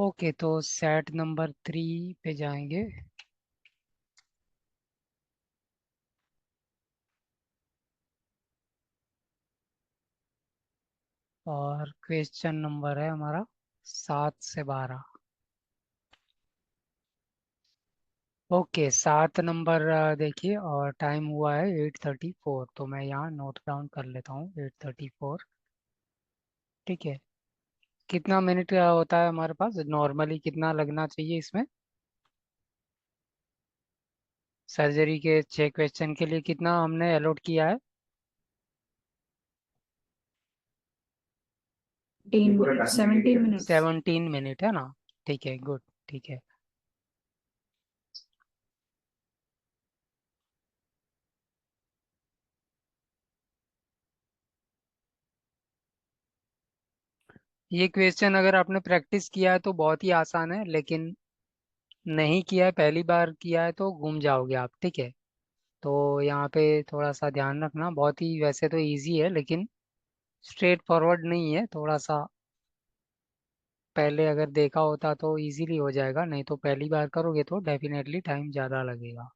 Okay, तो set number 3 पे जाएंगे। और क्वेश्चन नंबर है हमारा 7 से 12। ओके, 7 नंबर देखिए, और टाइम हुआ है 8:34, तो मैं यहाँ नोट डाउन कर लेता हूँ 8:34। ठीक है। कितना मिनट होता है हमारे पास नॉर्मली, कितना लगना चाहिए इसमें? सर्जरी के 6 क्वेश्चन के लिए कितना हमने अलॉट किया है? 17 minutes. 17 मिनट है ना? ठीक है, गुड। ठीक है। ये क्वेश्चन अगर आपने प्रैक्टिस किया है तो बहुत ही आसान है, लेकिन नहीं किया है, पहली बार किया है तो घूम जाओगे आप। ठीक है। तो यहाँ पे थोड़ा सा ध्यान रखना, बहुत ही वैसे तो इजी है लेकिन स्ट्रेट फॉरवर्ड नहीं है, थोड़ा सा पहले अगर देखा होता तो इजीली हो जाएगा, नहीं तो पहली बार करोगे तो डेफिनेटली टाइम ज़्यादा लगेगा।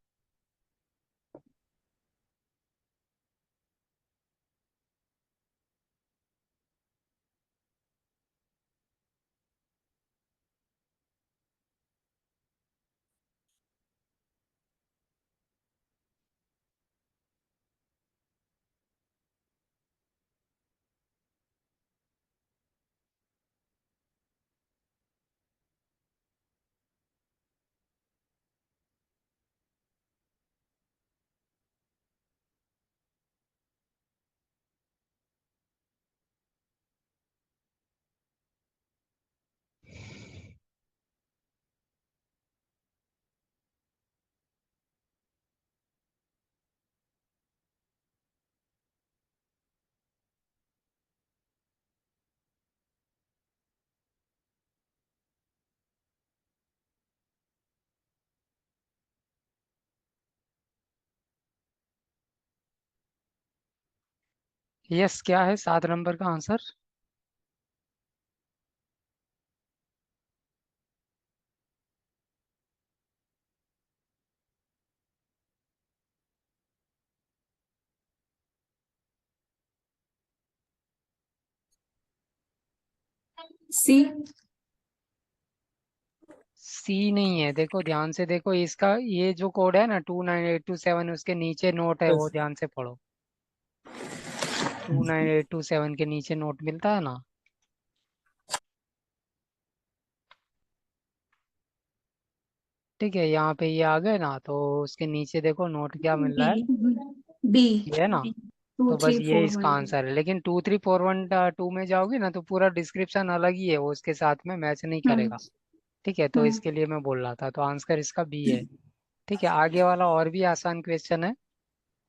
यस, क्या है 7 नंबर का आंसर? C. सी नहीं है, देखो ध्यान से देखो इसका, ये जो कोड है ना 29827, उसके नीचे नोट है, वो Yes. ध्यान से पढ़ो। 29827 के नीचे नोट मिलता है ना? ठीक है, यहाँ पे ये आ गए ना, तो उसके नीचे देखो नोट क्या मिल रहा है। B. B. ये है ना? Two तो बस three ये four इसका one B. आंसर है, लेकिन 2341 में जाओगे ना तो पूरा डिस्क्रिप्शन अलग ही है, वो उसके साथ में मैच नहीं हम्म. करेगा। ठीक है, तो हम्म. इसके लिए मैं बोल रहा था, तो आंसर इसका बी है। ठीक है, आगे वाला और भी आसान क्वेश्चन है,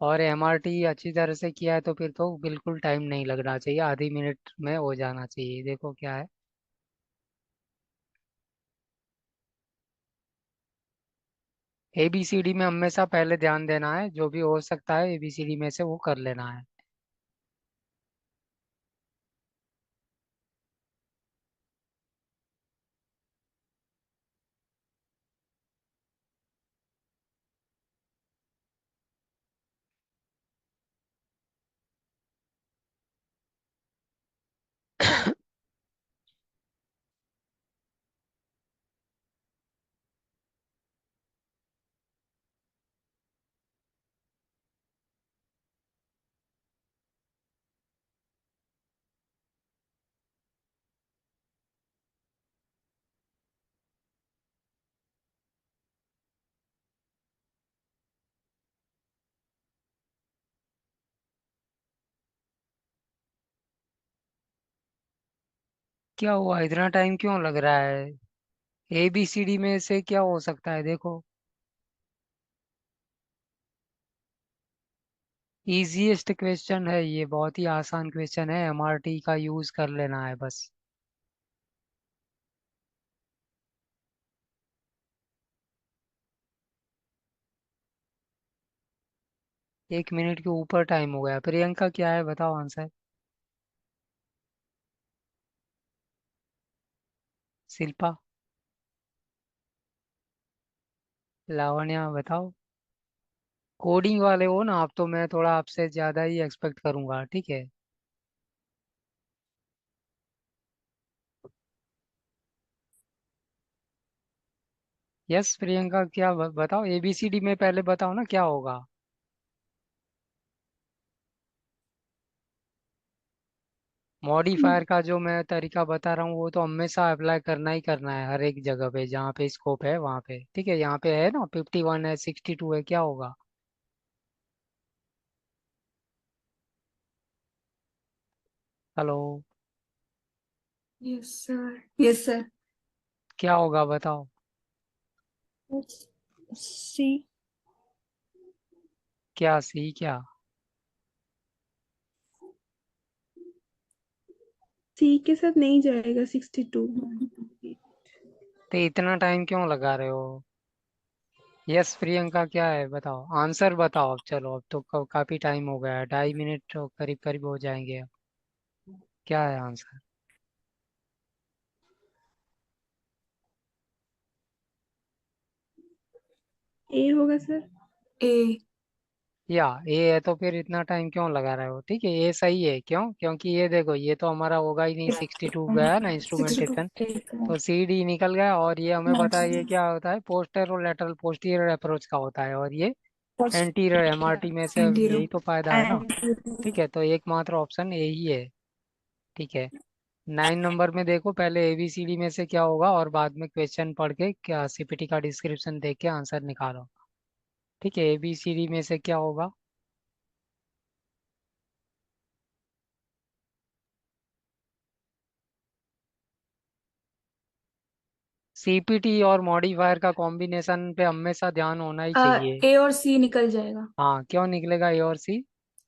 और एमआरटी अच्छी तरह से किया है तो फिर तो बिल्कुल टाइम नहीं लगना चाहिए, आधी मिनट में हो जाना चाहिए। देखो क्या है। एबीसीडी में हमेशा पहले ध्यान देना है, जो भी हो सकता है एबीसीडी में से वो कर लेना है। क्या हुआ, इतना टाइम क्यों लग रहा है? एबीसीडी में से क्या हो सकता है, देखो। इजीएस्ट क्वेश्चन है ये, बहुत ही आसान क्वेश्चन है, एमआरटी का यूज कर लेना है बस। 1 मिनट के ऊपर टाइम हो गया। प्रियंका, क्या है, बताओ आंसर। शिल्पा। लावण्या बताओ। कोडिंग वाले हो ना आप, तो मैं थोड़ा आपसे ज्यादा ही एक्सपेक्ट करूंगा, ठीक है। यस प्रियंका, क्या बताओ, एबीसीडी में पहले बताओ ना क्या होगा। मॉडिफायर का जो मैं तरीका बता रहा हूँ वो तो हमेशा अप्लाई करना ही करना है हर एक जगह पे जहाँ पे स्कोप है वहाँ पे, ठीक है। यहाँ पे है ना 51 है 62 है, क्या होगा। Hello. Yes sir. Yes sir. क्या होगा बताओ। सी। क्या सी क्या। सी के साथ नहीं जाएगा 62। तो इतना टाइम क्यों लगा रहे हो। यस प्रियंका, क्या है बताओ, आंसर बताओ अब। चलो अब तो काफी टाइम हो गया है, 2.5 मिनट तो करीब करीब हो जाएंगे अब। क्या है आंसर। ए होगा सर। ए। या ए है तो फिर इतना टाइम क्यों लगा रहे हो, ठीक है। ये सही है, क्यों, क्योंकि ये देखो ये तो हमारा होगा ही नहीं, 62 गया ना 62। इंस्ट्रूमेंटेशन। तो सी डी निकल गया, और ये हमें पता है ये क्या होता है, पोस्टर और लेटरल पोस्टीरियर अप्रोच का होता है, और ये एंटीरियर एमआरटी में से एंटीरो। यही तो फायदा है ना। एंटीरो। ठीक है, तो एकमात्र ऑप्शन यही है, ठीक है। 9 नंबर में देखो, पहले एबीसीडी में से क्या होगा और बाद में क्वेश्चन पढ़ के क्या सीपीटी का डिस्क्रिप्शन देख के आंसर निकालो, ठीक है। एबीसीडी में से क्या होगा। सीपीटी और मॉडिफायर का कॉम्बिनेशन पे हमेशा ध्यान होना ही चाहिए। ए और सी निकल जाएगा। हाँ, क्यों निकलेगा ए और सी।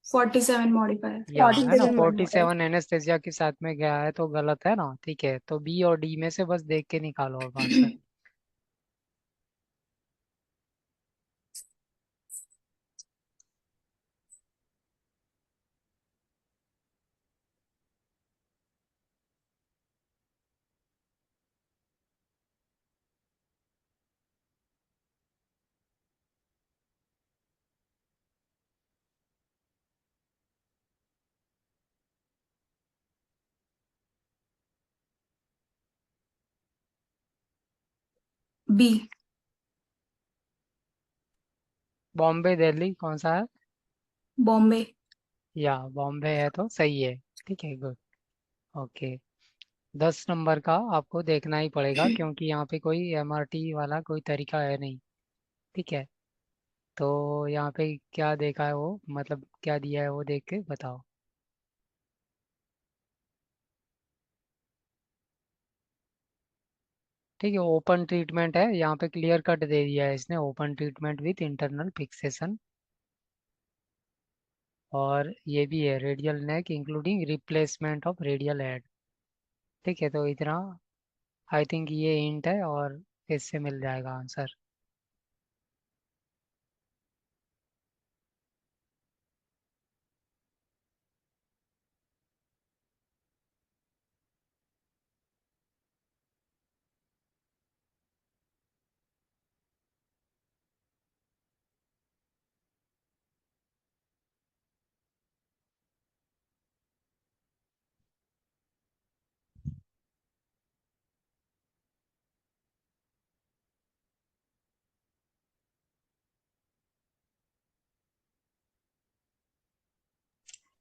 47 मॉडिफायर। या है ना 47 मॉडिफायर। 47 एनेस्थेसिया के साथ में गया है तो गलत है ना, ठीक है। तो बी और डी में से बस देख के निकालो अब आंसर। बी। बॉम्बे दिल्ली कौन सा है। बॉम्बे। या बॉम्बे है तो सही है, ठीक है, गुड। ओके। 10 नंबर का आपको देखना ही पड़ेगा क्योंकि यहाँ पे कोई एमआरटी वाला कोई तरीका है नहीं, ठीक है। तो यहाँ पे क्या देखा है वो, मतलब क्या दिया है वो देख के बताओ। ठीक है, ओपन ट्रीटमेंट है यहाँ पे, क्लियर कट दे दिया है इसने, open treatment with internal fixation. और ये भी है radial neck including replacement of radial head, ठीक है। तो इतना आई थिंक ये हिंट है और इससे मिल जाएगा आंसर।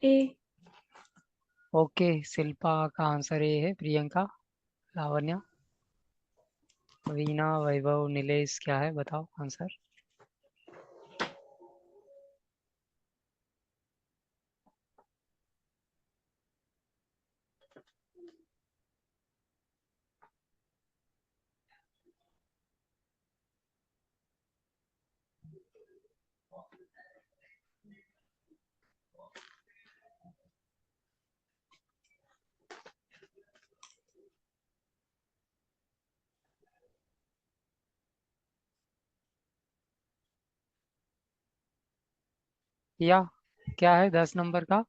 ए। ओके, शिल्पा का आंसर ये है, प्रियंका, लावण्या, वीना, वैभव, नीलेश, क्या है बताओ आंसर। या क्या है 10 नंबर का।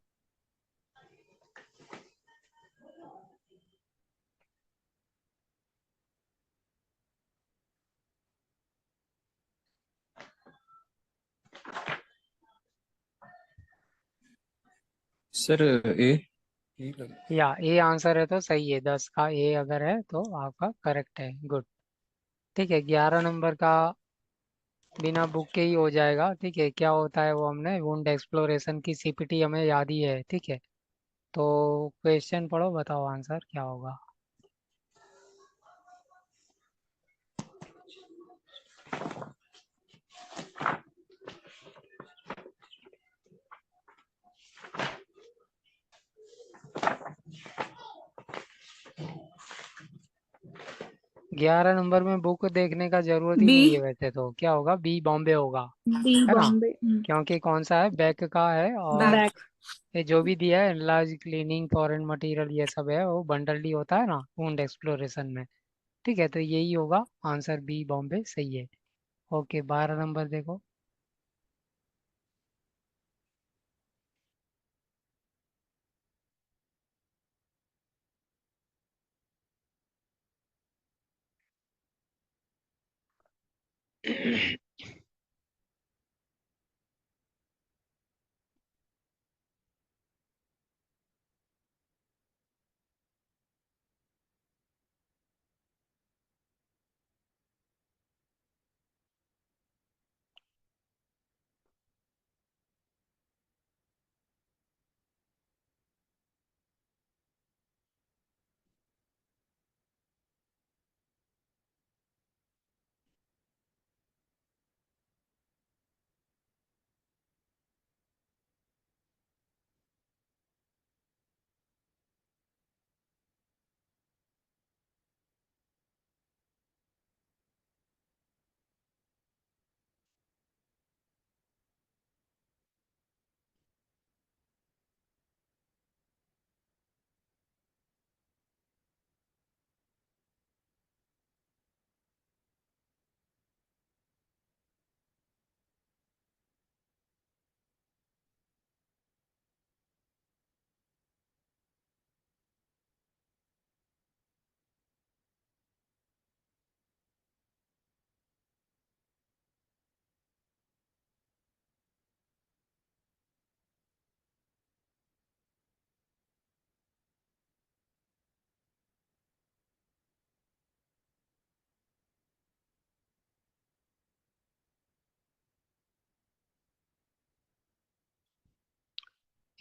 सर ए। ए या ए आंसर है तो सही है, 10 का ए अगर है तो आपका करेक्ट है। गुड। ठीक है, 11 नंबर का बिना बुक के ही हो जाएगा। ठीक है, क्या होता है वो हमने वुंड एक्सप्लोरेशन की सीपीटी हमें याद ही है। ठीक है, तो क्वेश्चन पढ़ो, बताओ आंसर क्या होगा। 11 नंबर में बुक देखने का जरूरत ही बी। नहीं है वैसे तो। क्या होगा? बी बॉम्बे होगा, बी है ना? बॉम्बे। क्योंकि कौन सा है, बैक का है। और बैक। ये जो भी दिया है लार्ज क्लीनिंग फॉरेन मटेरियल ये सब है, वो बंडल डी होता है ना वुंड एक्सप्लोरेशन में। ठीक है, तो यही होगा आंसर, बी बॉम्बे सही है। ओके, 12 नंबर देखो।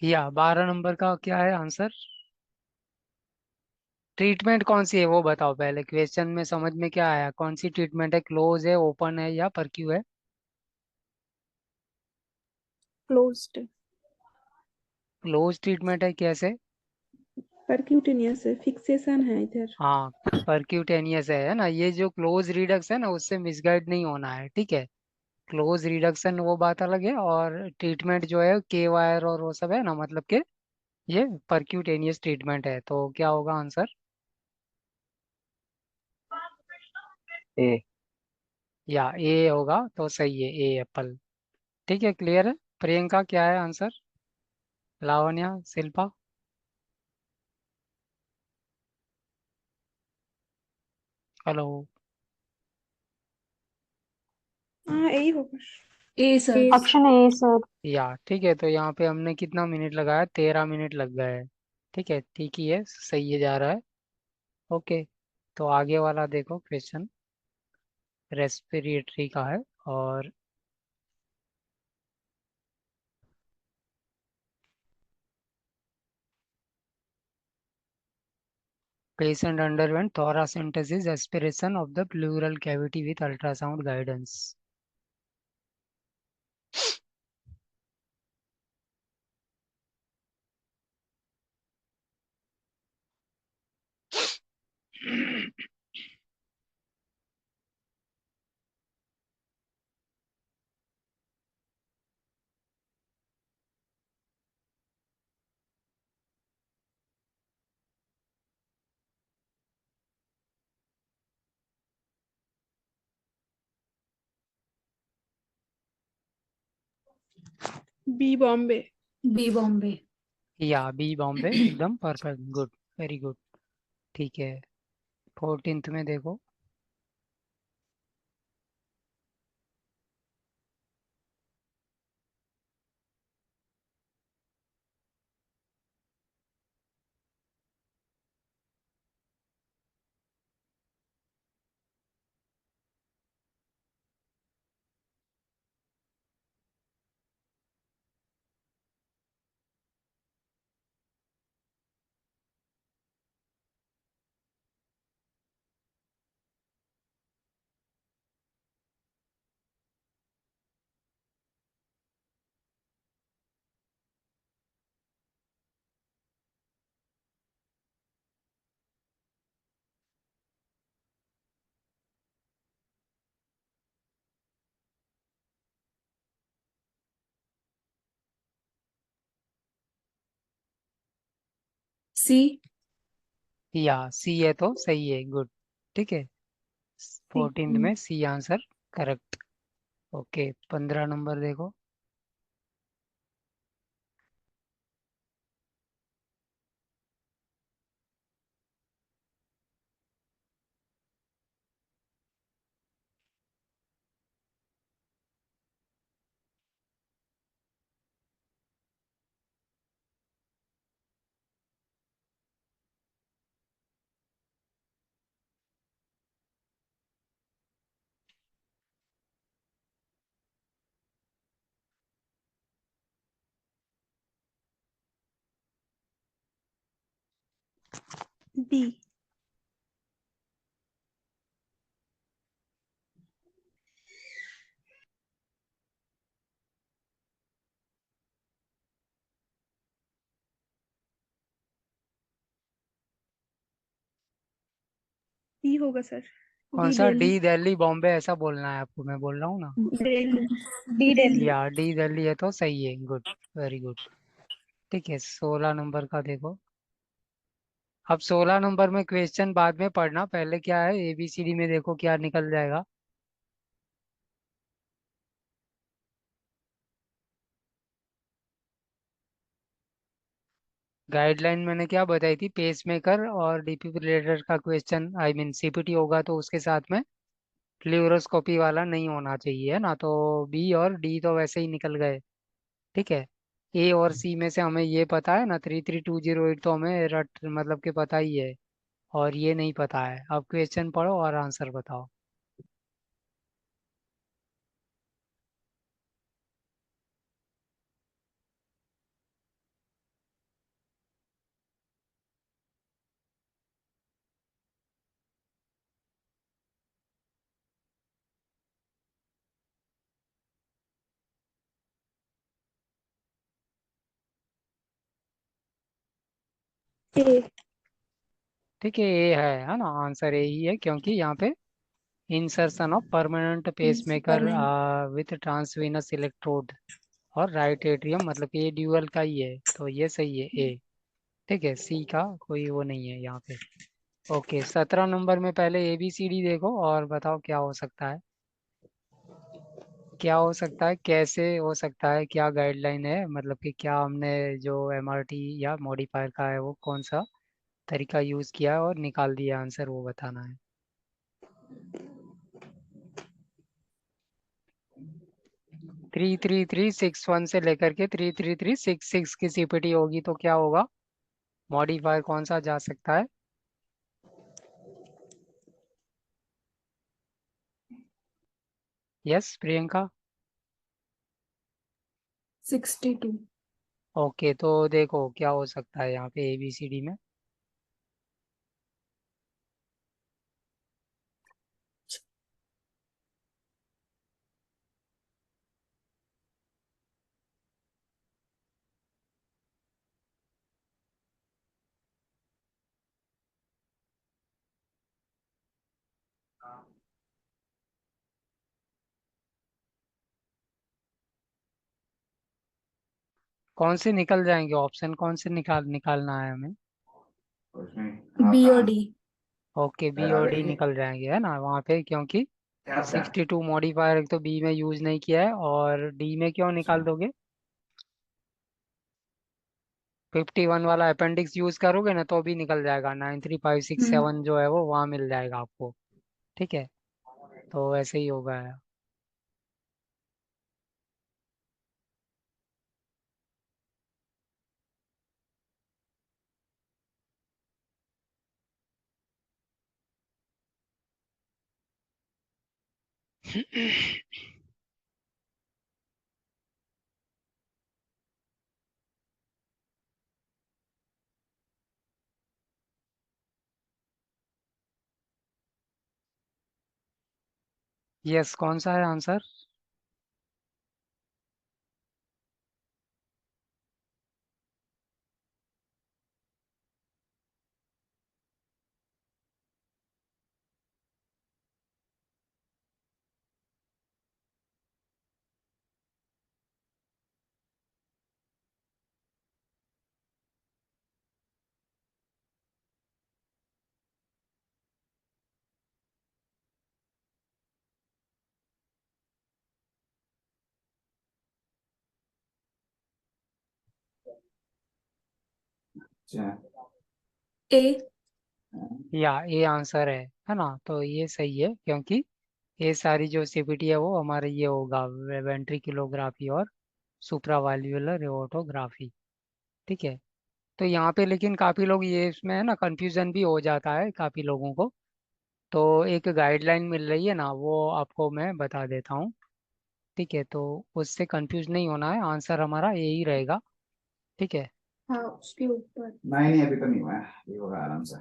या 12 नंबर का क्या है आंसर? ट्रीटमेंट कौन सी है वो बताओ पहले। क्वेश्चन में समझ में क्या आया, कौन सी ट्रीटमेंट है? क्लोज है, ओपन है, या परक्यू है? क्लोज्ड। क्लोज ट्रीटमेंट है, कैसे? परक्यूटेनियस फिक्सेशन है इधर। हाँ, परक्यूटेनियस है ना। ये जो क्लोज रिडक्स है ना, उससे मिसगाइड नहीं होना है। ठीक है, क्लोज रिडक्शन वो बात अलग है, और ट्रीटमेंट जो है के वायर और वो सब है ना, मतलब कि ये परक्यूटेनियस ट्रीटमेंट है। तो क्या होगा आंसर? ए। या ए होगा तो सही है, ए एप्पल। ठीक है, क्लियर है। प्रियंका क्या है आंसर? लावण्या, शिल्पा? हेलो? हाँ यही होगा। A sir. A. Option A sir. या ठीक है, तो यहाँ पे हमने कितना मिनट लगाया? 13 मिनट लग गए। ठीक है, ठीक ही है, सही है, जा रहा है। ओके, तो आगे वाला देखो क्वेश्चन, रेस्पिरेटरी का है। और patient underwent thoracentesis aspiration of the pleural cavity with ultrasound guidance. B Bombay. B Bombay. या बी बॉम्बे एकदम परफेक्ट, गुड, वेरी गुड। ठीक है, 14th में देखो। सी। या सी है तो सही है, गुड। ठीक है, 14th में C answer correct. Okay, 15 number देखो। डी। डी होगा सर। कौन डी सा डी? दिल्ली। दिल्ली बॉम्बे ऐसा बोलना है आपको, मैं बोल रहा हूँ ना। दिल्ली। डी दिल्ली। या डी दिल्ली है तो सही है, गुड, वेरी गुड। ठीक है, 16 नंबर का देखो। अब 16 नंबर में क्वेश्चन बाद में पढ़ना, पहले क्या है ABCD में देखो क्या निकल जाएगा। गाइडलाइन मैंने क्या बताई थी, पेसमेकर और डिफिब्रिलेटर का क्वेश्चन, आई मीन CPT होगा तो उसके साथ में फ्लूरोस्कोपी वाला नहीं होना चाहिए, है ना। तो बी और डी तो वैसे ही निकल गए। ठीक है, ए और सी में से हमें ये पता है ना, 33208 तो हमें रट मतलब कि पता ही है, और ये नहीं पता है। अब क्वेश्चन पढ़ो और आंसर बताओ। ए। ठीक है, ए है ना, आंसर ए ही है, क्योंकि यहाँ पे insertion of permanent pacemaker permanent. With transvenous electrode और राइट एट्रियम, मतलब कि ये ड्यूअल का ही है, तो ये सही है ए। ठीक है, सी का कोई वो नहीं है यहाँ पे। ओके, 17 नंबर में पहले ABCD देखो और बताओ क्या हो सकता है। क्या हो सकता है, कैसे हो सकता है, क्या गाइडलाइन है, मतलब कि क्या हमने जो MRT या मॉडिफायर का है वो कौन सा तरीका यूज़ किया है और निकाल दिया आंसर, वो बताना है। 33361 से लेकर के 33366 की CPT होगी तो क्या होगा, मॉडिफायर कौन सा जा सकता है। यस प्रियंका। 62। ओके, तो देखो क्या हो सकता है यहाँ पे ABCD में। कौन से निकल जाएंगे ऑप्शन, कौन से निकालना है हमें। बी और डी। ओके, बी और डी निकल जाएंगे, है ना वहाँ पे, क्योंकि 62 मॉडिफायर तो बी में यूज नहीं किया है, और डी में क्यों निकाल दोगे। 51 वाला अपेंडिक्स यूज करोगे ना तो भी निकल जाएगा, 93567 जो है वो वहाँ मिल जाएगा आपको। ठीक है, तो ऐसे ही होगा। यस, कौन सा है आंसर। अच्छा। ए। या ए आंसर है ना? तो ये सही है, क्योंकि ये सारी जो सीपीटी है वो हमारे ये होगा वेंट्रिकुलोग्राफी और सुप्रावाल्वुलर एओर्टोग्राफी। ठीक है। तो यहाँ पे लेकिन काफ़ी लोग ये इसमें है ना, कंफ्यूजन भी हो जाता है काफ़ी लोगों को। तो एक गाइडलाइन मिल रही है ना, वो आपको मैं बता देता हूँ। ठीक है, तो उससे कंफ्यूज नहीं होना है, आंसर हमारा यही रहेगा। ठीक है। हाँ, उसके ऊपर नहीं नहीं, अभी तो नहीं हुआ है, ये होगा आराम से।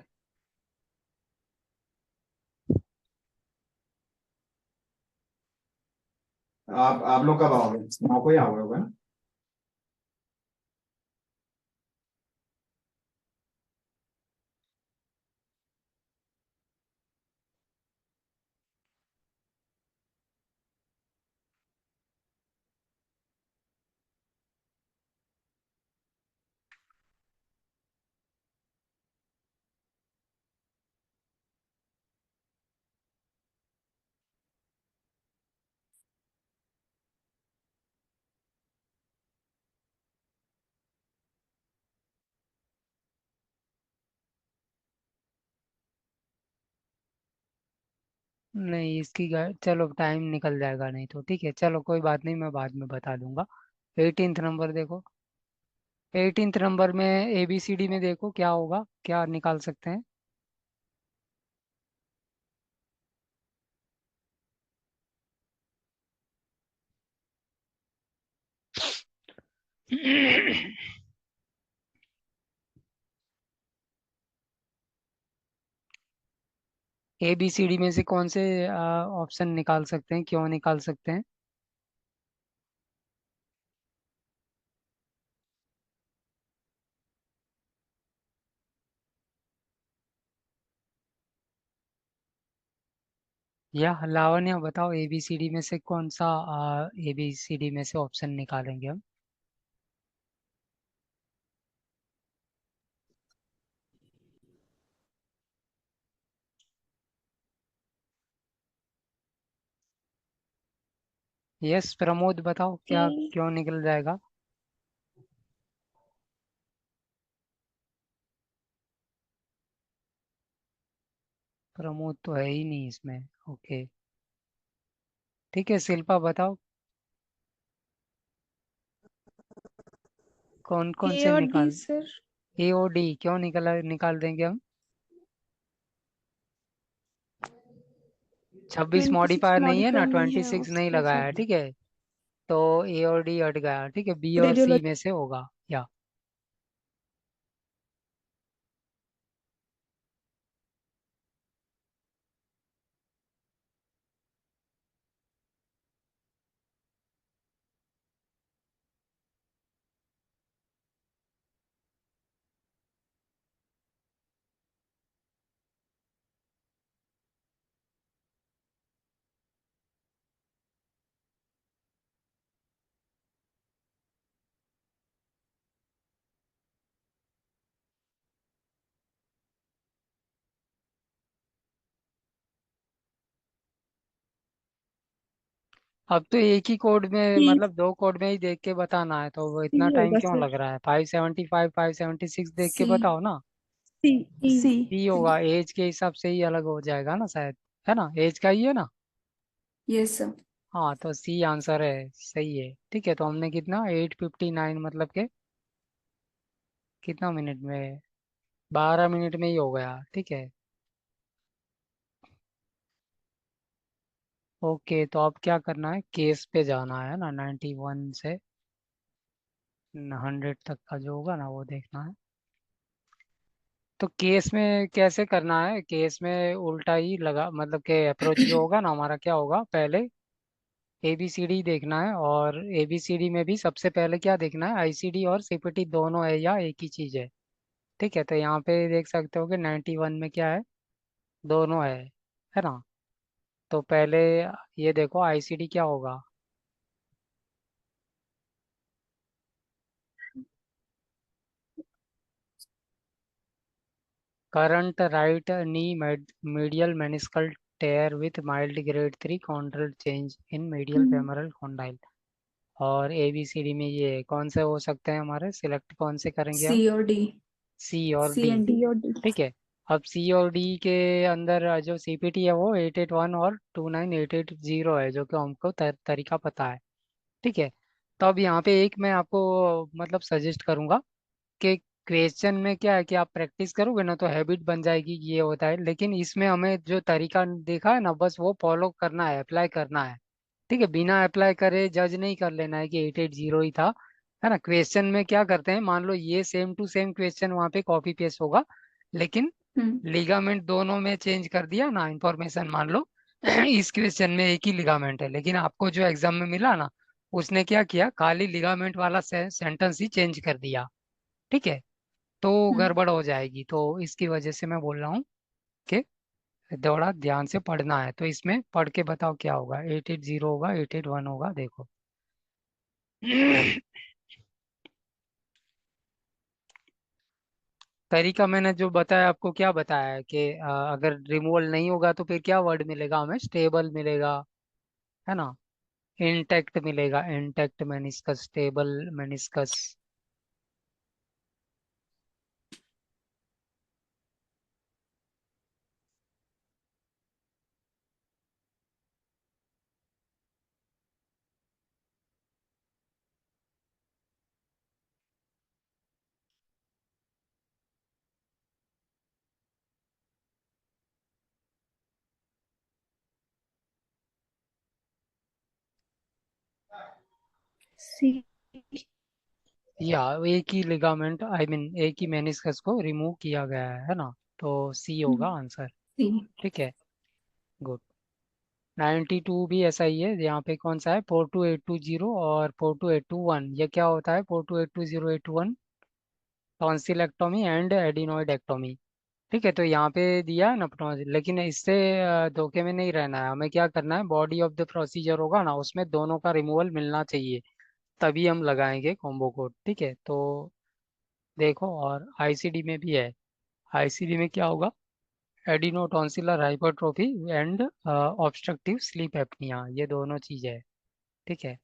आप लोग कब आओगे? 9 को ही आओगे होगा ना? नहीं, इसकी चलो टाइम निकल जाएगा नहीं तो। ठीक है, चलो कोई बात नहीं, मैं बाद में बता दूंगा। 18th नंबर देखो। 18th नंबर में ABCD में देखो क्या होगा, क्या निकाल सकते हैं। ABCD में से कौन से ऑप्शन निकाल सकते हैं, क्यों निकाल सकते हैं? या लावण्या बताओ, ABCD में से कौन सा ABCD में से ऑप्शन निकालेंगे हम? यस प्रमोद बताओ, ए। क्या क्यों निकल जाएगा? प्रमोद तो है ही नहीं इसमें। ओके। ठीक है, शिल्पा बताओ, कौन कौन ए से और डी निकाल। सर। AOD क्यों निकाल देंगे हम? 26 26 मॉडिफायर नहीं है ना, मॉडिफाई नहीं है 26 नहीं उसके लगाया है। साथ। ठीक है, तो AOD हट गया। ठीक है, बी और सी रेडियोलॉजी। में से होगा। या अब तो एक ही कोड में, सी। मतलब दो कोड में ही देख के बताना है, तो वो इतना सी टाइम होगा क्यों सर। लग रहा है? 575 576 देख के सी। बताओ ना। सी। सी। सी होगा, एज के हिसाब से ही अलग हो जाएगा ना शायद, है ना? एज का ही है ना? Yes sir. हाँ, तो सी आंसर है, सही है। ठीक है, तो हमने कितना 8:59 मतलब के कितना मिनट में, 12 मिनट में ही हो गया। ठीक है। ओके, तो अब क्या करना है, केस पे जाना है ना, 91 से 100 तक का जो होगा ना वो देखना है। तो केस में कैसे करना है? केस में उल्टा ही लगा, मतलब कि अप्रोच जो होगा ना हमारा, क्या होगा, पहले ABCD देखना है, और ABCD में भी सबसे पहले क्या देखना है, ICD और CPT दोनों है या एक ही चीज़ है। ठीक है, तो यहाँ पे देख सकते हो कि 91 में क्या है, दोनों है ना? तो पहले ये देखो ICD क्या होगा। Current right knee medial meniscal tear with mild grade 3 chondral change in medial femoral condyle। और ABCD में ये कौन से हो सकते हैं हमारे, सिलेक्ट कौन से करेंगे सी हम? और डी। सी और सी डी। एंड डी और डी। ठीक है। अब सी और डी के अंदर जो सीपीटी है वो 881 और 29880 है, जो कि हमको तरीका पता है। ठीक है। तो अब यहाँ पे एक मैं आपको मतलब सजेस्ट करूँगा कि क्वेश्चन में क्या है कि आप प्रैक्टिस करोगे ना तो हैबिट बन जाएगी कि ये होता है, लेकिन इसमें हमें जो तरीका देखा है ना बस वो फॉलो करना है, अप्लाई करना है। ठीक है, बिना अप्लाई करे जज नहीं कर लेना है कि 880 ही था। है ना, क्वेश्चन में क्या करते हैं, मान लो ये सेम टू सेम क्वेश्चन वहाँ पे कॉपी पेस्ट होगा, लेकिन हम्म। लिगामेंट दोनों में चेंज कर दिया ना इंफॉर्मेशन, मान लो इस क्वेश्चन में एक ही लिगामेंट है, लेकिन आपको जो एग्जाम में मिला ना उसने क्या किया, खाली लिगामेंट वाला सेंटेंस ही चेंज कर दिया। ठीक है, तो हम्म। गड़बड़ हो जाएगी। तो इसकी वजह से मैं बोल रहा हूँ कि थोड़ा ध्यान से पढ़ना है। तो इसमें पढ़ के बताओ क्या होगा, 880 होगा, 881 होगा, देखो। तरीका मैंने जो बताया आपको, क्या बताया है कि अगर रिमूवल नहीं होगा तो फिर क्या वर्ड मिलेगा हमें, स्टेबल मिलेगा। है ना, इंटेक्ट मिलेगा, इंटेक्ट मेनिस्कस, स्टेबल मेनिस्कस। सी। या एक ही लिगामेंट, आई मीन एक ही मेनिस्कस को रिमूव किया गया है ना, तो सी होगा आंसर। सी। ठीक है, गुड। 92 भी ऐसा ही है, यहाँ पे कौन सा है, 42820 और 42821, ये क्या होता है, 4282081 टॉन्सिलेक्टोमी एंड एडिनोइडेक्टोमी। ठीक है, तो यहाँ पे दिया है ना लेकिन इससे धोखे में नहीं रहना है, हमें क्या करना है, बॉडी ऑफ द प्रोसीजर होगा ना उसमें दोनों का रिमूवल मिलना चाहिए, तभी हम लगाएंगे कॉम्बो कोड। ठीक है, तो देखो, और आईसीडी में भी है। आईसीडी में क्या होगा, adenotonsillar hypertrophy and obstructive sleep apnea, ये दोनों चीज़ है। ठीक है।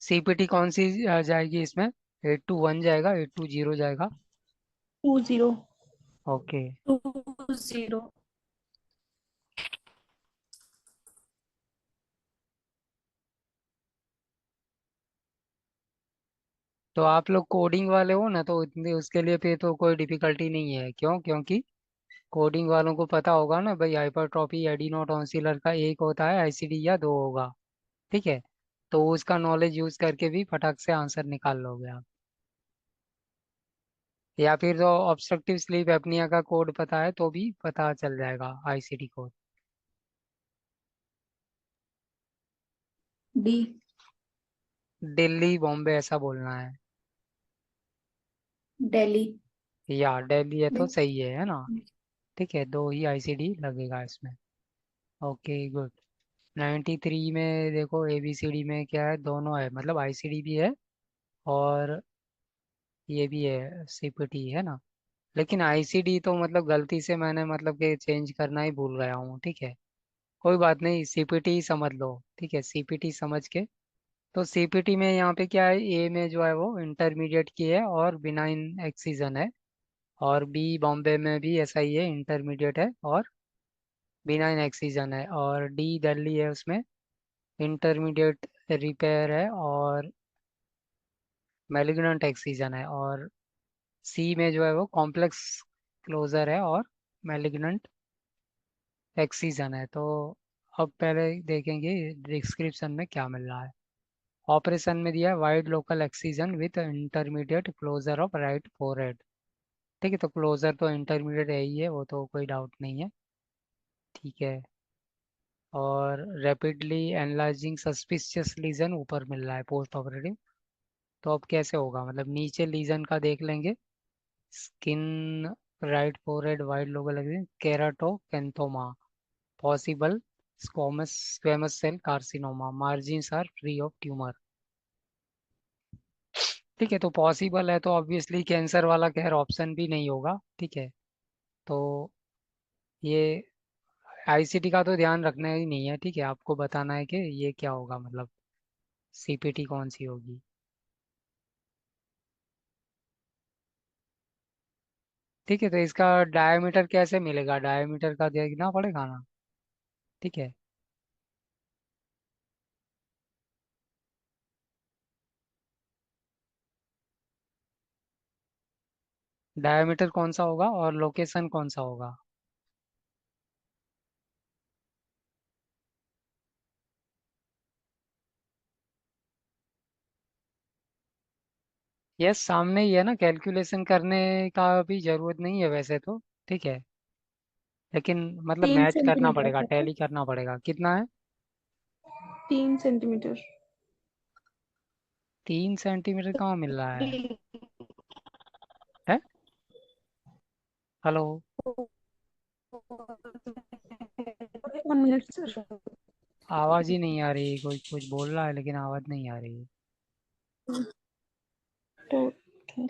सीपीटी कौन सी जाएगी इसमें, 821 जाएगा, 820 जाएगा। 20। ओके। 20। तो आप लोग कोडिंग वाले हो ना, तो इतनी उसके लिए फिर तो कोई डिफिकल्टी नहीं है, क्यों, क्योंकि कोडिंग वालों को पता होगा ना भाई, हाइपरट्रॉफी एडिनोटॉन्सिलर का एक होता है आईसीडी या दो होगा। ठीक है, तो उसका नॉलेज यूज करके भी फटाक से आंसर निकाल लोगे आप। या फिर तो ऑब्स्ट्रक्टिव स्लीप एपनिया का कोड पता है तो भी पता चल जाएगा, ICD code. D. Delhi Bombay ऐसा बोलना है। दिल्ली। या दिल्ली है तो डी। सही है ना। ठीक है, दो ही आईसीडी लगेगा इसमें। Okay, good. 93 में देखो, एबीसीडी में क्या है, दोनों है, मतलब आईसीडी भी है और ये भी है, सीपीटी है ना। लेकिन आईसीडी तो मतलब गलती से मैंने मतलब कि चेंज करना ही भूल गया हूँ। ठीक है, कोई बात नहीं, सीपीटी ही समझ लो। ठीक है, सीपीटी समझ के, तो सीपीटी में यहाँ पे क्या है, ए में जो है वो इंटरमीडिएट की है और बिनाइन एक्सीजन है, और बी बॉम्बे में भी ऐसा ही है, इंटरमीडिएट है और बिनाइन एक्सीजन है, और डी दिल्ली है उसमें इंटरमीडिएट रिपेयर है और मैलिग्नेंट एक्सीजन है, और सी में जो है वो कॉम्प्लेक्स क्लोजर है और मैलिग्नेंट एक्सीजन है। तो अब पहले देखेंगे डिस्क्रिप्शन में क्या मिल रहा है। ऑपरेशन में दिया है wide local excision with intermediate closure of right forehead. ठीक है, तो क्लोजर तो इंटरमीडिएट है ही है, वो तो कोई डाउट नहीं है। ठीक है, और रैपिडली एनालाइजिंग सस्पिशियस लीजन ऊपर मिल रहा है पोस्ट ऑपरेटिव। तो अब कैसे होगा, मतलब नीचे लीजन का देख लेंगे। Skin, right forehead, wide local excision, keratoacanthoma, possible squamous cell carcinoma, margins are free of tumour. ठीक है, तो पॉसिबल है तो ऑब्वियसली कैंसर वाला खैर ऑप्शन भी नहीं होगा। ठीक है, तो ये आईसीटी का तो ध्यान रखना ही नहीं है। ठीक है, आपको बताना है कि ये क्या होगा, मतलब सीपीटी कौन सी होगी। ठीक है, तो इसका डायमीटर कैसे मिलेगा, डायमीटर का देखना पड़ेगा ना। ठीक है, डायमीटर कौन सा होगा और लोकेशन कौन सा होगा। यस, सामने ही है ना, कैलकुलेशन करने का भी जरूरत नहीं है वैसे तो। ठीक है, लेकिन मतलब तीन मैच करना सेंटीमीटर पड़ेगा, का था। टैली करना पड़ेगा। कितना है? 3 सेंटीमीटर। 3 सेंटीमीटर कहाँ मिल रहा है? हेलो? 1 minute sir. आवाज ही नहीं आ रही, कोई कुछ बोल रहा है लेकिन आवाज नहीं आ रही। टोटल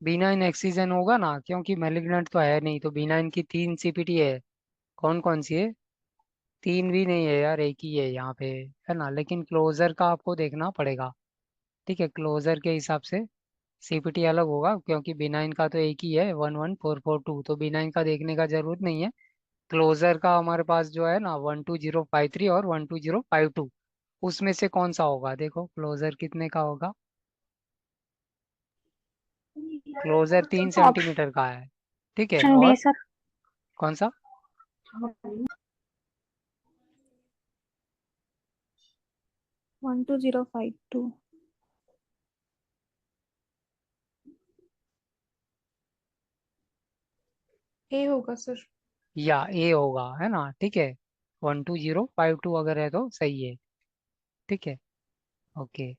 B9 एक्सीजन होगा ना, क्योंकि मैलिग्नेंट तो है नहीं, तो B9 की 3 सीपीटी है। कौन कौन सी है? तीन भी नहीं है यार, एक ही है यहाँ पे, है ना, लेकिन क्लोजर का आपको देखना पड़ेगा। ठीक है, क्लोजर के हिसाब से सीपीटी अलग होगा, क्योंकि B9 का तो एक ही है 11442, तो B9 का देखने का जरूरत नहीं है। क्लोजर का हमारे पास जो है ना 12053 और 12052, उसमें से कौन सा होगा, देखो क्लोजर कितने का होगा। क्लोजर 3 सेंटीमीटर का है। ठीक है, ऑप्शन बी और सर। कौन सा? 12052। ए होगा सर। या ए होगा, है ना। ठीक है, 12052 अगर है तो सही है। ठीक है, ओके।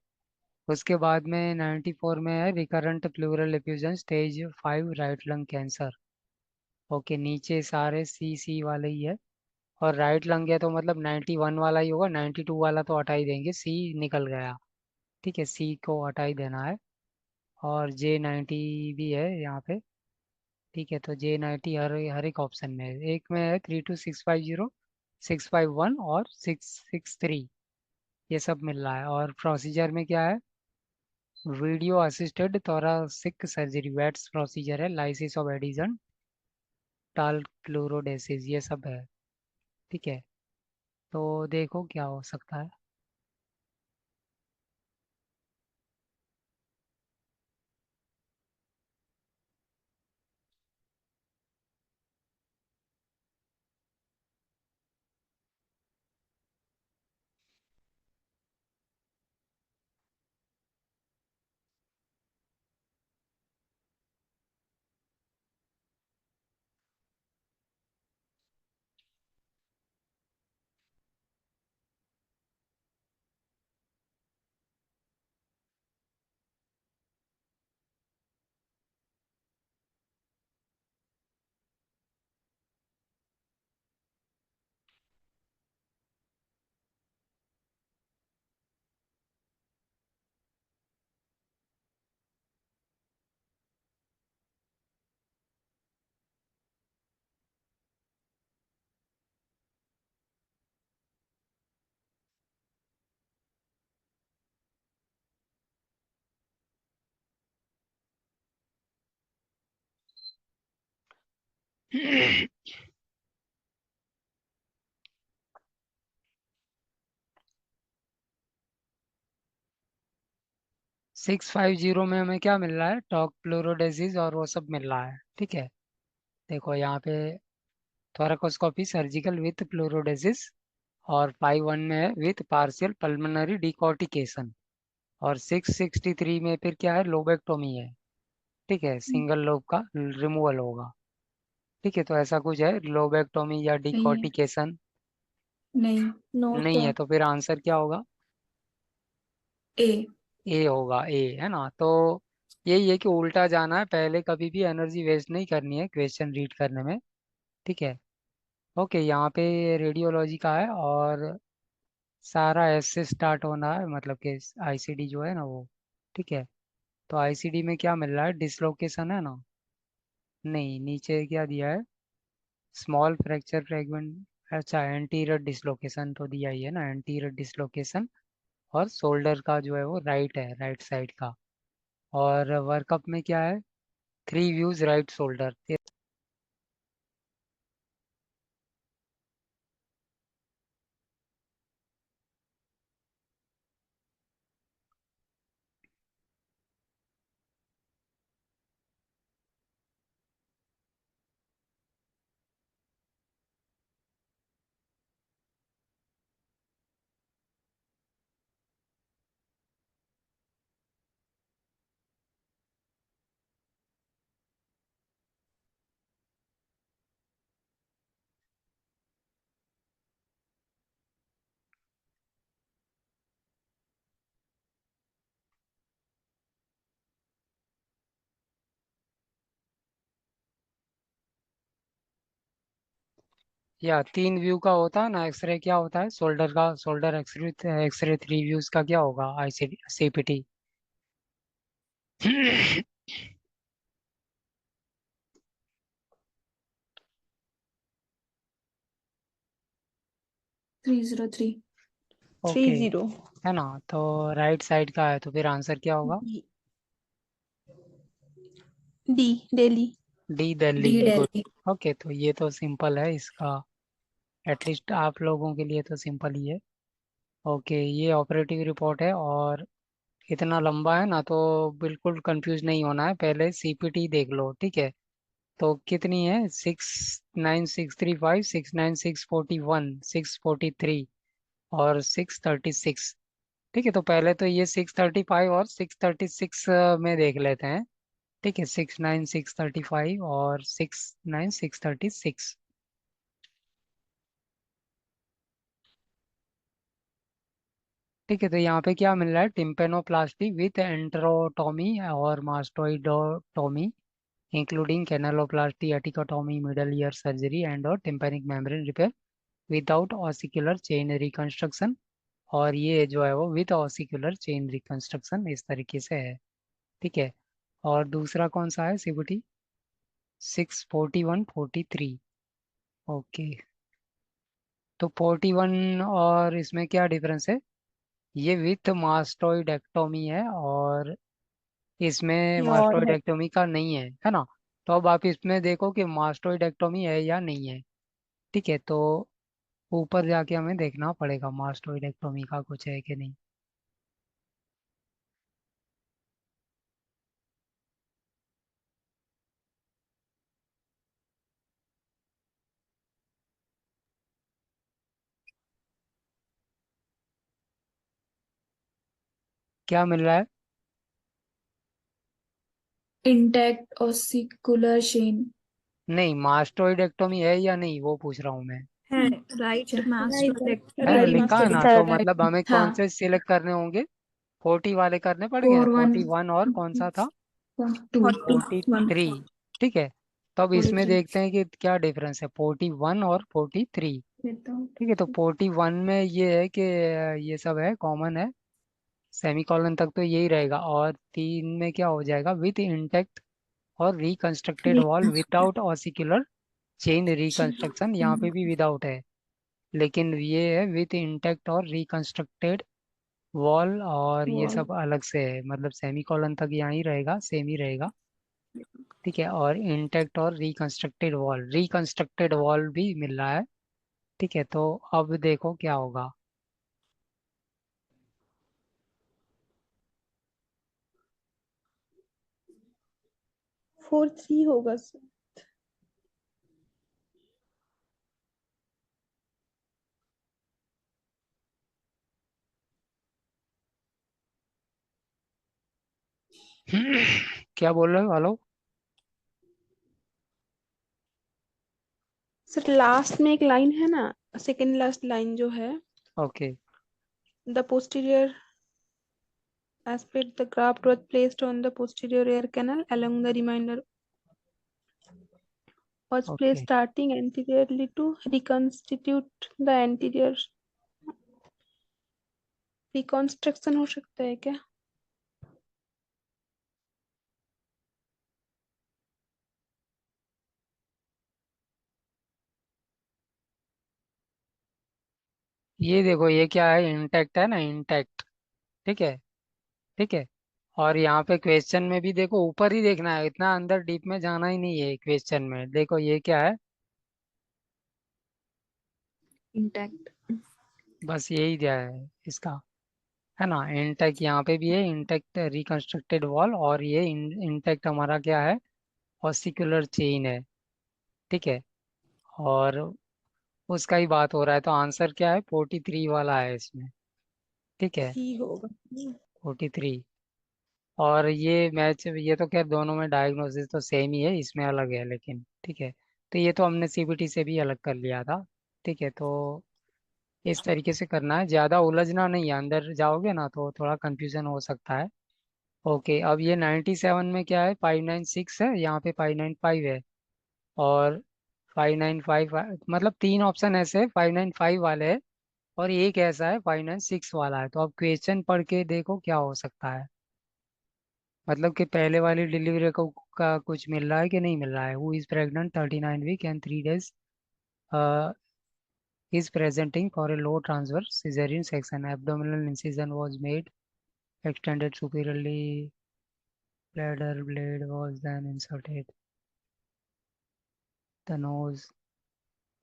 उसके बाद में 94 में है recurrent pleural effusion stage 5 right lung cancer. Okay, नीचे सारे सी सी वाले ही है। और राइट लंग है तो मतलब 91 वाला ही होगा, 92 वाला तो हटा ही देंगे, सी निकल गया। ठीक है, सी को हटा ही देना है। और J90 भी है यहाँ पे। ठीक है, तो J90 हर हर एक ऑप्शन में है। एक में है 32650, 651 और 663, ये सब मिल रहा है। और प्रोसीजर में क्या है? Video assisted thoracic surgery, VATS procedure है, lysis of adhesion, talc pleurodesis, ये सब है। ठीक है, तो देखो क्या हो सकता है। 650 में हमें क्या मिल रहा है, टॉक फ्लोरोडेसिस और वो सब मिल रहा है। ठीक है, देखो यहाँ पे थोराकोस्कोपी सर्जिकल विथ फ्लोरोडेसिस और 5-1 में है विथ पार्शियल पल्मोनरी डिकॉर्टिकेशन। और 663 में फिर क्या है, लोबेक्टोमी है। ठीक है, सिंगल लोब का रिमूवल होगा। ठीक है, तो ऐसा कुछ है, लोबेक्टोमी या नहीं है। डिकॉर्टिकेशन नहीं। नोट नहीं है। है, तो फिर आंसर क्या होगा? ए। ए होगा, ए है ना। तो यही है कि उल्टा जाना है, पहले कभी भी एनर्जी वेस्ट नहीं करनी है क्वेश्चन रीड करने में। ठीक है। ओके, यहाँ पे रेडियोलॉजी का है और सारा एस से स्टार्ट होना है, मतलब कि आईसीडी जो है ना वो। ठीक है, तो आईसीडी में क्या मिल रहा है, डिसलोकेशन है ना। नहीं, नीचे क्या दिया है, स्मॉल फ्रैक्चर फ्रेगमेंट। अच्छा, एंटीरियर डिसलोकेशन तो दिया ही है ना, एंटीरियर डिसलोकेशन। और शोल्डर का जो है वो राइट है, राइट साइड का। और वर्कअप में क्या है, 3 व्यूज राइट शोल्डर। या 3 व्यू का होता है ना एक्सरे, क्या होता है शोल्डर का, शोल्डर एक्सरे। एक्सरे 3 व्यूज का क्या होगा, आईसीडी सीपीटी। 303। ओके, 30। है ना। तो राइट साइड का है, तो फिर आंसर क्या होगा? D Delhi. D Delhi, D good. Delhi. Okay, तो ये तो सिंपल है इसका, एटलीस्ट आप लोगों के लिए तो सिंपल ही है। ओके, ये ऑपरेटिव रिपोर्ट है और इतना लंबा है ना, तो बिल्कुल कंफ्यूज नहीं होना है, पहले सीपीटी देख लो। ठीक है, तो कितनी है, 69635, 69641, 643 और 636। ठीक है, तो पहले तो ये 635 और 636 में देख लेते हैं। ठीक है, 69635 और 69636। ठीक है, तो यहाँ पे क्या मिल रहा है, टिम्पेनोप्लास्टी विथ एंट्रोटोमी और mastoidotomy including canaloplasty, atticotomy, middle ear surgery and और tympanic membrane repair without ossicular chain reconstruction. और ये जो है वो विद ऑसिकुलर चेन रिकंस्ट्रक्शन, इस तरीके से है। ठीक है, और दूसरा कौन सा है, सीबीटी 64143। ओके, तो 41 और इसमें क्या डिफरेंस है, ये विथ मास्टोइडेक्टोमी है और इसमें ये और है। मास्टोइडेक्टोमी का नहीं है, है ना। तो अब आप इसमें देखो कि मास्टोइडेक्टोमी है या नहीं है। ठीक है, तो ऊपर जाके हमें देखना पड़ेगा मास्टोइडेक्टोमी का कुछ है कि नहीं। क्या मिल रहा है? Intact ossicular chain. नहीं, मास्टोइडेक्टोमी है या नहीं वो पूछ रहा हूँ मैं। है। राइट है ना, मास्टोडेक्टोमी। राइट लिखा है ना, मास्टर। तो थर्ड। मतलब हमें कौन हाँ। से सिलेक्ट करने होंगे, 40 वाले करने पड़ेंगे ना, 41। 41 और कौन सा था, 2। 41। 43। ठीक है, तो अब इसमें 43। देखते हैं कि क्या डिफरेंस है 41 और 43। विदाउट। ठीक है, तो 41 में ये है कि ये सब है, कॉमन है, सेमीकोलन तक तो यही रहेगा। और 3 में क्या हो जाएगा, विथ इंटेक्ट और reconstructed wall without ossicular chain reconstruction, यहाँ पे भी विदाउट है, लेकिन ये है विथ इंटेक्ट और रिकंस्ट्रक्टेड वॉल, और ये वॉल। सब अलग से है, मतलब सेमीकोलन तक यहाँ ही रहेगा, सेम ही रहेगा। ठीक है, और इंटेक्ट और रिकंस्ट्रक्टेड वॉल भी मिल रहा है। ठीक है, तो अब देखो क्या होगा। 43 होगा सर। क्या बोल रहे हो? हेलो। सर लास्ट में एक लाइन है ना, सेकंड लास्ट लाइन जो है, okay. The posterior aspect the graft was placed on the posterior ear canal along the remainder was placed okay, starting anteriorly to reconstitute the anterior reconstruction हो सकता है क्या? ये देखो, ये क्या है? इंटेक्ट है ना, इंटेक्ट। ठीक है, ठीक है। और यहाँ पे क्वेश्चन में भी देखो, ऊपर ही देखना है, इतना अंदर डीप में जाना ही नहीं है। क्वेश्चन में देखो ये क्या है, इंटैक्ट। बस यही दिया है इसका, है ना। इंटेक्ट यहाँ पे भी है, इंटेक्ट रिकंस्ट्रक्टेड वॉल, और ये इंटेक्ट हमारा क्या है? ऑसिकुलर चेन है। ठीक है। और उसका ही बात हो रहा है, तो आंसर क्या है? 43 वाला है इसमें। ठीक है, सी होगा। 43। और ये मैच, ये तो खैर दोनों में डायग्नोसिस तो सेम ही है, इसमें अलग है लेकिन। ठीक है, तो ये तो हमने सीबीटी से भी अलग कर लिया था। ठीक है, तो इस तरीके से करना है, ज़्यादा उलझना नहीं है, अंदर जाओगे ना तो थोड़ा कंफ्यूजन हो सकता है। ओके, अब ये 97 में क्या है? 596 है, यहाँ पे 595 है। और 595, मतलब तीन ऑप्शन ऐसे है 595 वाले है, और एक ऐसा है 596 वाला है। तो अब क्वेश्चन पढ़ के देखो क्या हो सकता है। मतलब कि पहले वाली डिलीवरी को का कुछ मिल रहा है कि नहीं मिल रहा है। Who is pregnant 39 week and 3 days is presenting for a low transverse cesarean section. Abdominal incision was made. Extended superiorly. Bladder blade was then inserted. The nose.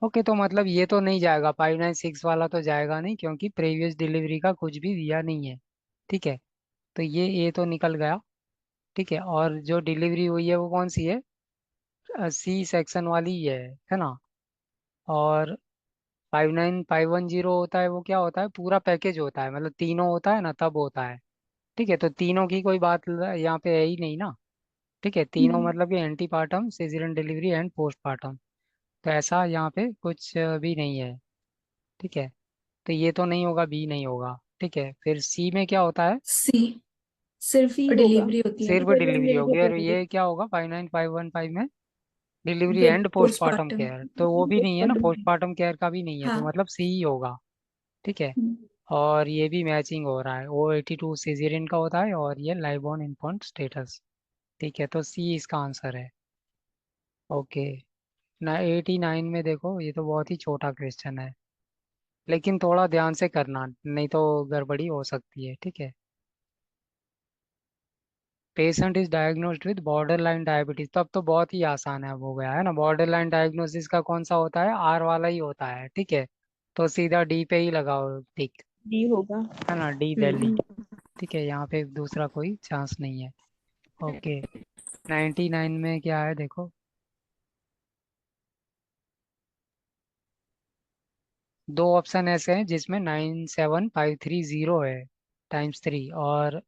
Okay, तो मतलब ये तो नहीं जाएगा, 596 वाला तो जाएगा नहीं, क्योंकि प्रीवियस डिलीवरी का कुछ भी दिया नहीं है। ठीक है, तो ये तो निकल गया। ठीक है, और जो डिलीवरी हुई है वो कौन सी है? सी सेक्शन वाली ही है ना। और 59510 होता है, वो क्या होता है? पूरा पैकेज होता है, मतलब तीनों होता है ना, तब होता है। ठीक है, तो तीनों की कोई बात यहाँ पे है ही नहीं ना। ठीक है, तीनों हम्म। मतलब कि antepartum, caesarean delivery and postpartum. तो ऐसा यहाँ पे कुछ भी नहीं है। ठीक है, तो ये तो नहीं होगा, बी नहीं होगा। ठीक है, फिर सी में क्या होता है? सी सिर्फ सी होगा, डिलीवरी होती है ना। सिर्फ सिजेरियन डिलीवरी होगी। और डिलीवरी ये क्या होगा 59515 में? Delivery with and postmortem postmortem. Care, तो वो भी नहीं है ना, पोस्टमार्टम। पोस्टमार्टम केयर का भी नहीं है, तो हाँ। मतलब सी ही होगा। ठीक है, हम्म। और ये भी मैचिंग हो रहा है, O82 सीजेरियन का होता है, और ये लाइबॉर्न इन्फेंट स्टेटस। ठीक है, तो सी इसका आंसर है। ओके, ना 89 में देखो, ये तो बहुत ही छोटा क्वेश्चन है, लेकिन थोड़ा ध्यान से करना, नहीं तो गड़बड़ी हो सकती है। ठीक है। Patient is diagnosed with border line diabetes, तब तो बहुत ही आसान है, अब हो गया है ना। बॉर्डर लाइन डायग्नोसिस का कौन सा होता है? आर वाला ही होता है। ठीक है, तो सीधा डी पे ही लगाओ टिक, डी होगा। है ना, डी दिल्ली। हम्म। ठीक है, यहाँ पे दूसरा कोई चांस नहीं है। ओके, 99 में क्या है देखो, दो ऑप्शन ऐसे हैं जिसमें 97530 है ×3, और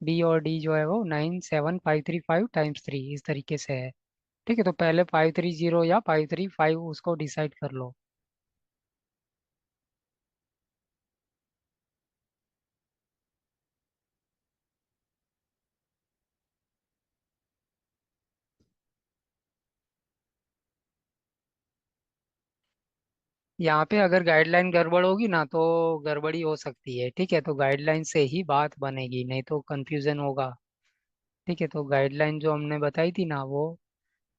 बी और डी जो है वो 97535 ×3 इस तरीके से है। ठीक है, तो पहले 530 या 535 उसको डिसाइड कर लो। यहाँ पे अगर गाइडलाइन गड़बड़ होगी ना तो गड़बड़ी हो सकती है। ठीक है, तो गाइडलाइन से ही बात बनेगी, नहीं तो कंफ्यूजन होगा। ठीक है, तो गाइडलाइन जो हमने बताई थी ना, वो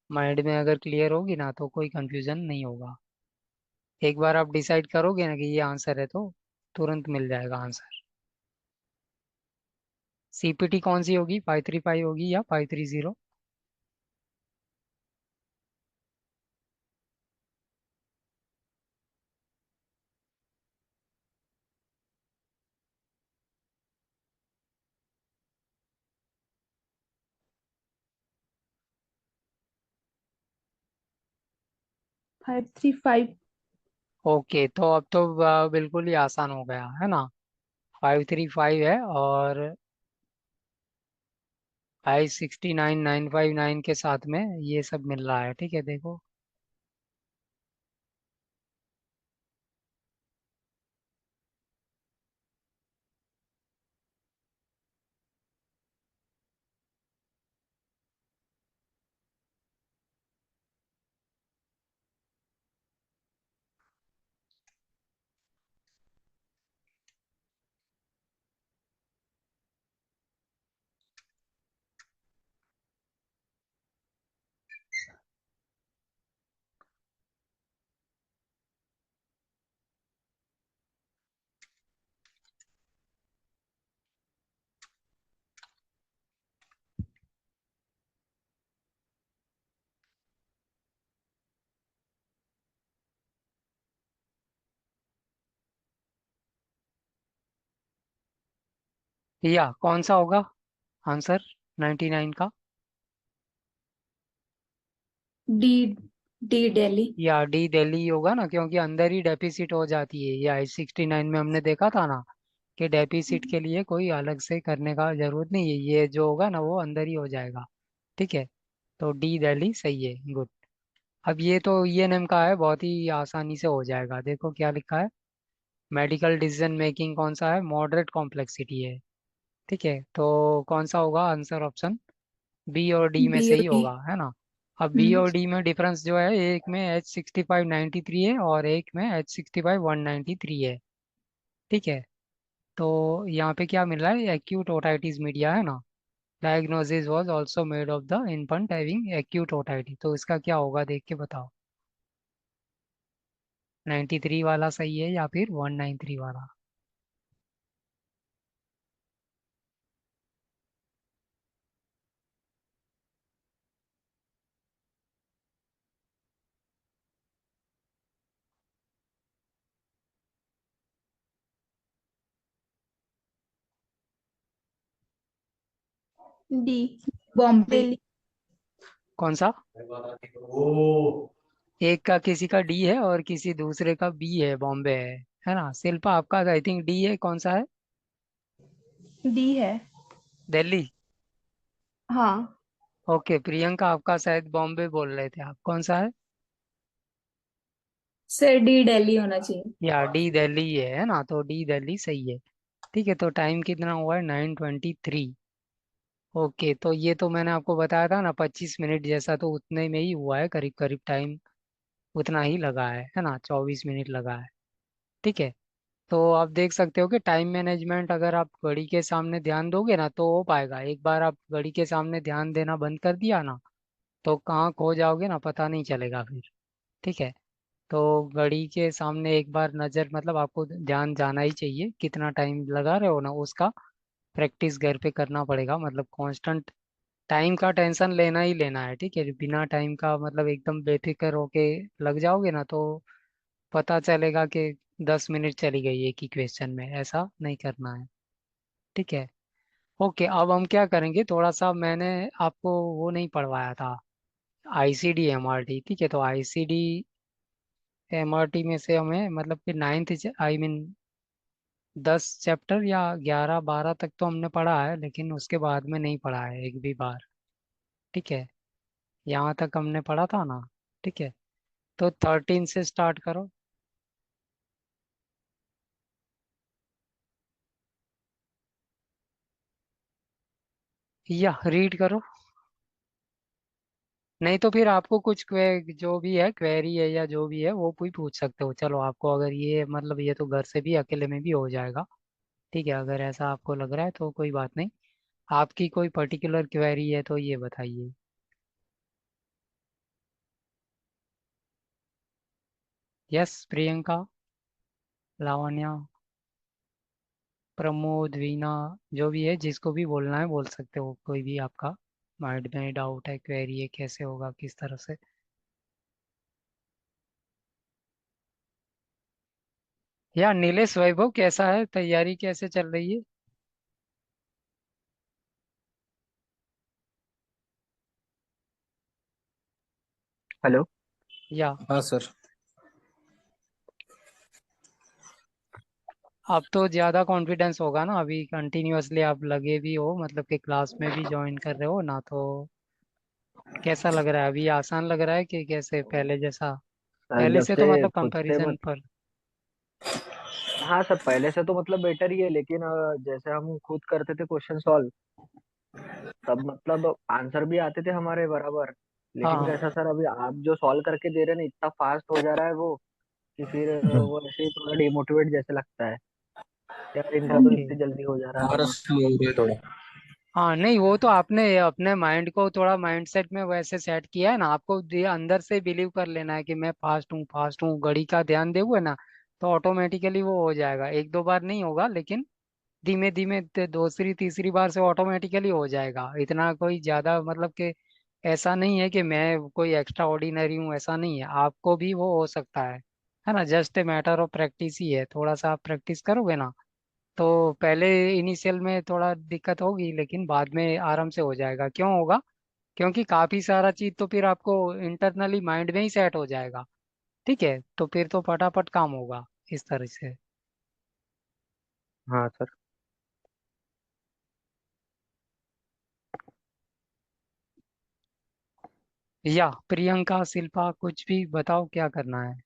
माइंड में अगर क्लियर होगी ना तो कोई कंफ्यूजन नहीं होगा। एक बार आप डिसाइड करोगे ना कि ये आंसर है, तो तुरंत मिल जाएगा आंसर। सीपीटी कौन सी होगी? 535 होगी या 530? 535। ओके, तो अब तो बिल्कुल ही आसान हो गया है ना। 535 है, और I69,959 के साथ में ये सब मिल रहा है, ठीक है, देखो। या कौन सा होगा आंसर 99 का? D D Delhi. या डी दिल्ली होगा ना, क्योंकि अंदर ही डेफिसिट हो जाती है। ये I69 में हमने देखा था ना कि डेफिसिट के लिए कोई अलग से करने का जरूरत नहीं है, ये जो होगा ना वो अंदर ही हो जाएगा, ठीक है। तो डी दिल्ली सही है, गुड। अब ये तो ENM का है, बहुत ही आसानी से हो जाएगा। देखो क्या लिखा है, मेडिकल डिसीजन मेकिंग कौन सा है, मॉडरेट कॉम्प्लेक्सिटी है, ठीक है। तो कौन सा होगा आंसर, ऑप्शन बी और डी में बी से ही और डी। होगा, है ना। अब बी हम्म। और डी में डिफरेंस जो है, एक में H6593 है और एक में H65193 है, ठीक है। तो यहाँ पे क्या मिल रहा है, एक्यूट ओटाइटिस मीडिया, है ना। Diagnosis was also made of the infant having acute otitis, तो इसका क्या होगा देख के बताओ, 93 वाला सही है या फिर 193 वाला? डी बॉम्बे। दिल्ली। कौन सा? एक का किसी का डी है और किसी दूसरे का बी है, बॉम्बे है ना। शिल्पा आपका आई थिंक डी है, कौन सा है? डी है। दिल्ली। हाँ। ओके, प्रियंका आपका शायद बॉम्बे बोल रहे थे आप, कौन सा है? सर डी दिल्ली होना चाहिए। या डी दिल्ली है ना, तो डी दिल्ली सही है, ठीक है। तो टाइम कितना हुआ है, 9:23। ओके, तो ये तो मैंने आपको बताया था ना 25 मिनट जैसा, तो उतने में ही हुआ है, करीब करीब टाइम उतना ही लगा है ना, 24 मिनट लगा है, ठीक है। तो आप देख सकते हो कि टाइम मैनेजमेंट अगर आप घड़ी के सामने ध्यान दोगे ना तो हो पाएगा। एक बार आप घड़ी के सामने ध्यान देना बंद कर दिया ना, तो कहाँ खो जाओगे ना पता नहीं चलेगा फिर, ठीक है। तो घड़ी के सामने एक बार नज़र, मतलब आपको ध्यान जाना ही चाहिए, कितना टाइम लगा रहे हो ना उसका प्रैक्टिस घर पे करना पड़ेगा, मतलब कांस्टेंट टाइम का टेंशन लेना ही लेना है, ठीक है। बिना टाइम का मतलब एकदम बेफिक्र होके लग जाओगे ना तो पता चलेगा कि 10 मिनट चली गई एक ही क्वेश्चन में, ऐसा नहीं करना है, ठीक है। ओके, अब हम क्या करेंगे, थोड़ा सा मैंने आपको वो नहीं पढ़वाया था, ICD MRT, ठीक है। तो ICD MRT में से हमें मतलब कि नाइन्थ, आई मीन 10 चैप्टर या 11 12 तक तो हमने पढ़ा है, लेकिन उसके बाद में नहीं पढ़ा है एक भी बार, ठीक है। यहाँ तक हमने पढ़ा था ना, ठीक है। तो 13 से स्टार्ट करो, या रीड करो। नहीं तो फिर आपको कुछ जो भी है क्वेरी है या जो भी है वो भी पूछ सकते हो। चलो, आपको अगर ये मतलब ये तो घर से भी अकेले में भी हो जाएगा, ठीक है। अगर ऐसा आपको लग रहा है तो कोई बात नहीं, आपकी कोई पर्टिकुलर क्वेरी है तो ये बताइए। यस, प्रियंका, लावण्या, प्रमोद, वीना, जो भी है, जिसको भी बोलना है बोल सकते हो, कोई भी आपका माइंड में डाउट है, क्वेरी है, कैसे होगा किस तरह से। या नीलेश, वैभव कैसा है, तैयारी कैसे चल रही है? हेलो। या हाँ सर। अब तो ज़्यादा कॉन्फिडेंस होगा ना, अभी कंटिन्यूअसली आप लगे भी हो, मतलब कि क्लास में भी ज्वाइन कर रहे हो ना, तो कैसा लग रहा है अभी? आसान लग रहा है कि कैसे पहले जैसा? सर पहले जब से से तो मतलब खुद से कंपैरिजन मत पर। हाँ सर, पहले से तो मतलब बेटर ही है, लेकिन जैसे हम खुद करते थे क्वेश्चन सॉल्व, तब मतलब आंसर भी आते थे हमारे बराबर। लेकिन हाँ। कैसा सर, अभी आप जो सॉल्व करके दे रहे हैं ना, इतना फास्ट हो जा रहा है वो, कि फिर वो ऐसे ही थोड़ा डिमोटिवेट जैसे लगता है। यार इनका तो ओके। इतनी जल्दी हो जा रहा है। हमारा स्लो हो रहा है थोड़ा। हाँ नहीं, वो तो आपने अपने माइंड को थोड़ा माइंडसेट में वैसे सेट किया है ना, आपको अंदर से बिलीव कर लेना है कि मैं फास्ट हूँ, फास्ट हूँ, घड़ी का ध्यान दोगे ना, तो ऑटोमेटिकली वो हो जाएगा। एक दो बार नहीं होगा, लेकिन धीमे धीमे दूसरी तीसरी बार से ऑटोमेटिकली हो जाएगा। इतना कोई ज्यादा मतलब कि ऐसा नहीं है कि मैं कोई एक्स्ट्रा ऑर्डिनरी हूँ, ऐसा नहीं है, आपको भी वो हो सकता है ना। Just a matter of practice ही है, थोड़ा सा आप प्रैक्टिस करोगे ना, तो पहले इनिशियल में थोड़ा दिक्कत होगी, लेकिन बाद में आराम से हो जाएगा। क्यों होगा? क्योंकि काफी सारा चीज तो फिर आपको इंटरनली माइंड में ही सेट हो जाएगा। ठीक है, तो फिर तो फटाफट काम होगा इस तरह से। हाँ सर। या प्रियंका, शिल्पा, कुछ भी बताओ क्या करना है।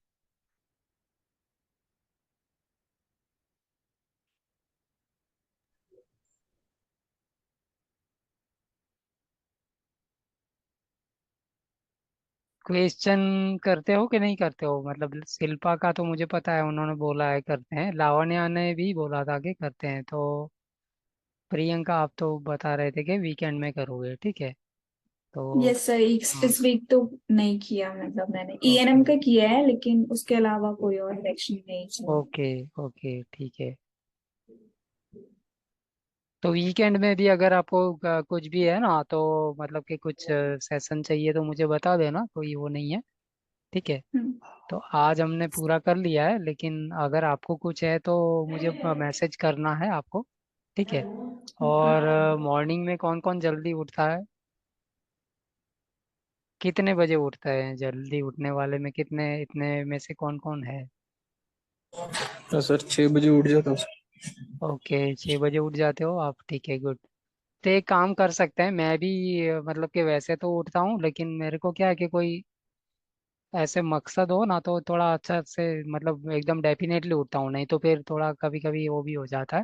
क्वेश्चन करते हो कि नहीं करते हो? मतलब शिल्पा का तो मुझे पता है, उन्होंने बोला है करते हैं, लावण्या ने भी बोला था कि करते हैं, तो प्रियंका आप तो बता रहे थे कि वीकेंड में करोगे, ठीक है। तो यस सर, हाँ। इस वीक तो नहीं किया, मतलब मैंने ओके। ईएनएम का किया है, लेकिन उसके अलावा कोई और इलेक्शन नहीं किया। ओके। ओके ठीक है। तो वीकेंड में भी अगर आपको कुछ भी है ना, तो मतलब कि कुछ सेशन चाहिए तो मुझे बता देना, कोई वो नहीं है। ठीक है। हम्म। तो आज हमने पूरा कर लिया है, लेकिन अगर आपको कुछ है तो मुझे मैसेज करना है आपको। ठीक है। और मॉर्निंग में कौन कौन जल्दी उठता है? कितने बजे उठते हैं जल्दी उठने वाले में? कितने इतने में से कौन कौन है? हाँ सर, 6 बजे उठ जाता हूँ सर। ओके, 6 बजे उठ जाते हो आप, ठीक है, गुड। तो एक काम कर सकते हैं, मैं भी मतलब कि वैसे तो उठता हूँ, लेकिन मेरे को क्या है कि कोई ऐसे मकसद हो ना, तो थोड़ा अच्छा से मतलब एकदम डेफिनेटली उठता हूँ, नहीं तो फिर थोड़ा कभी कभी वो भी हो जाता है।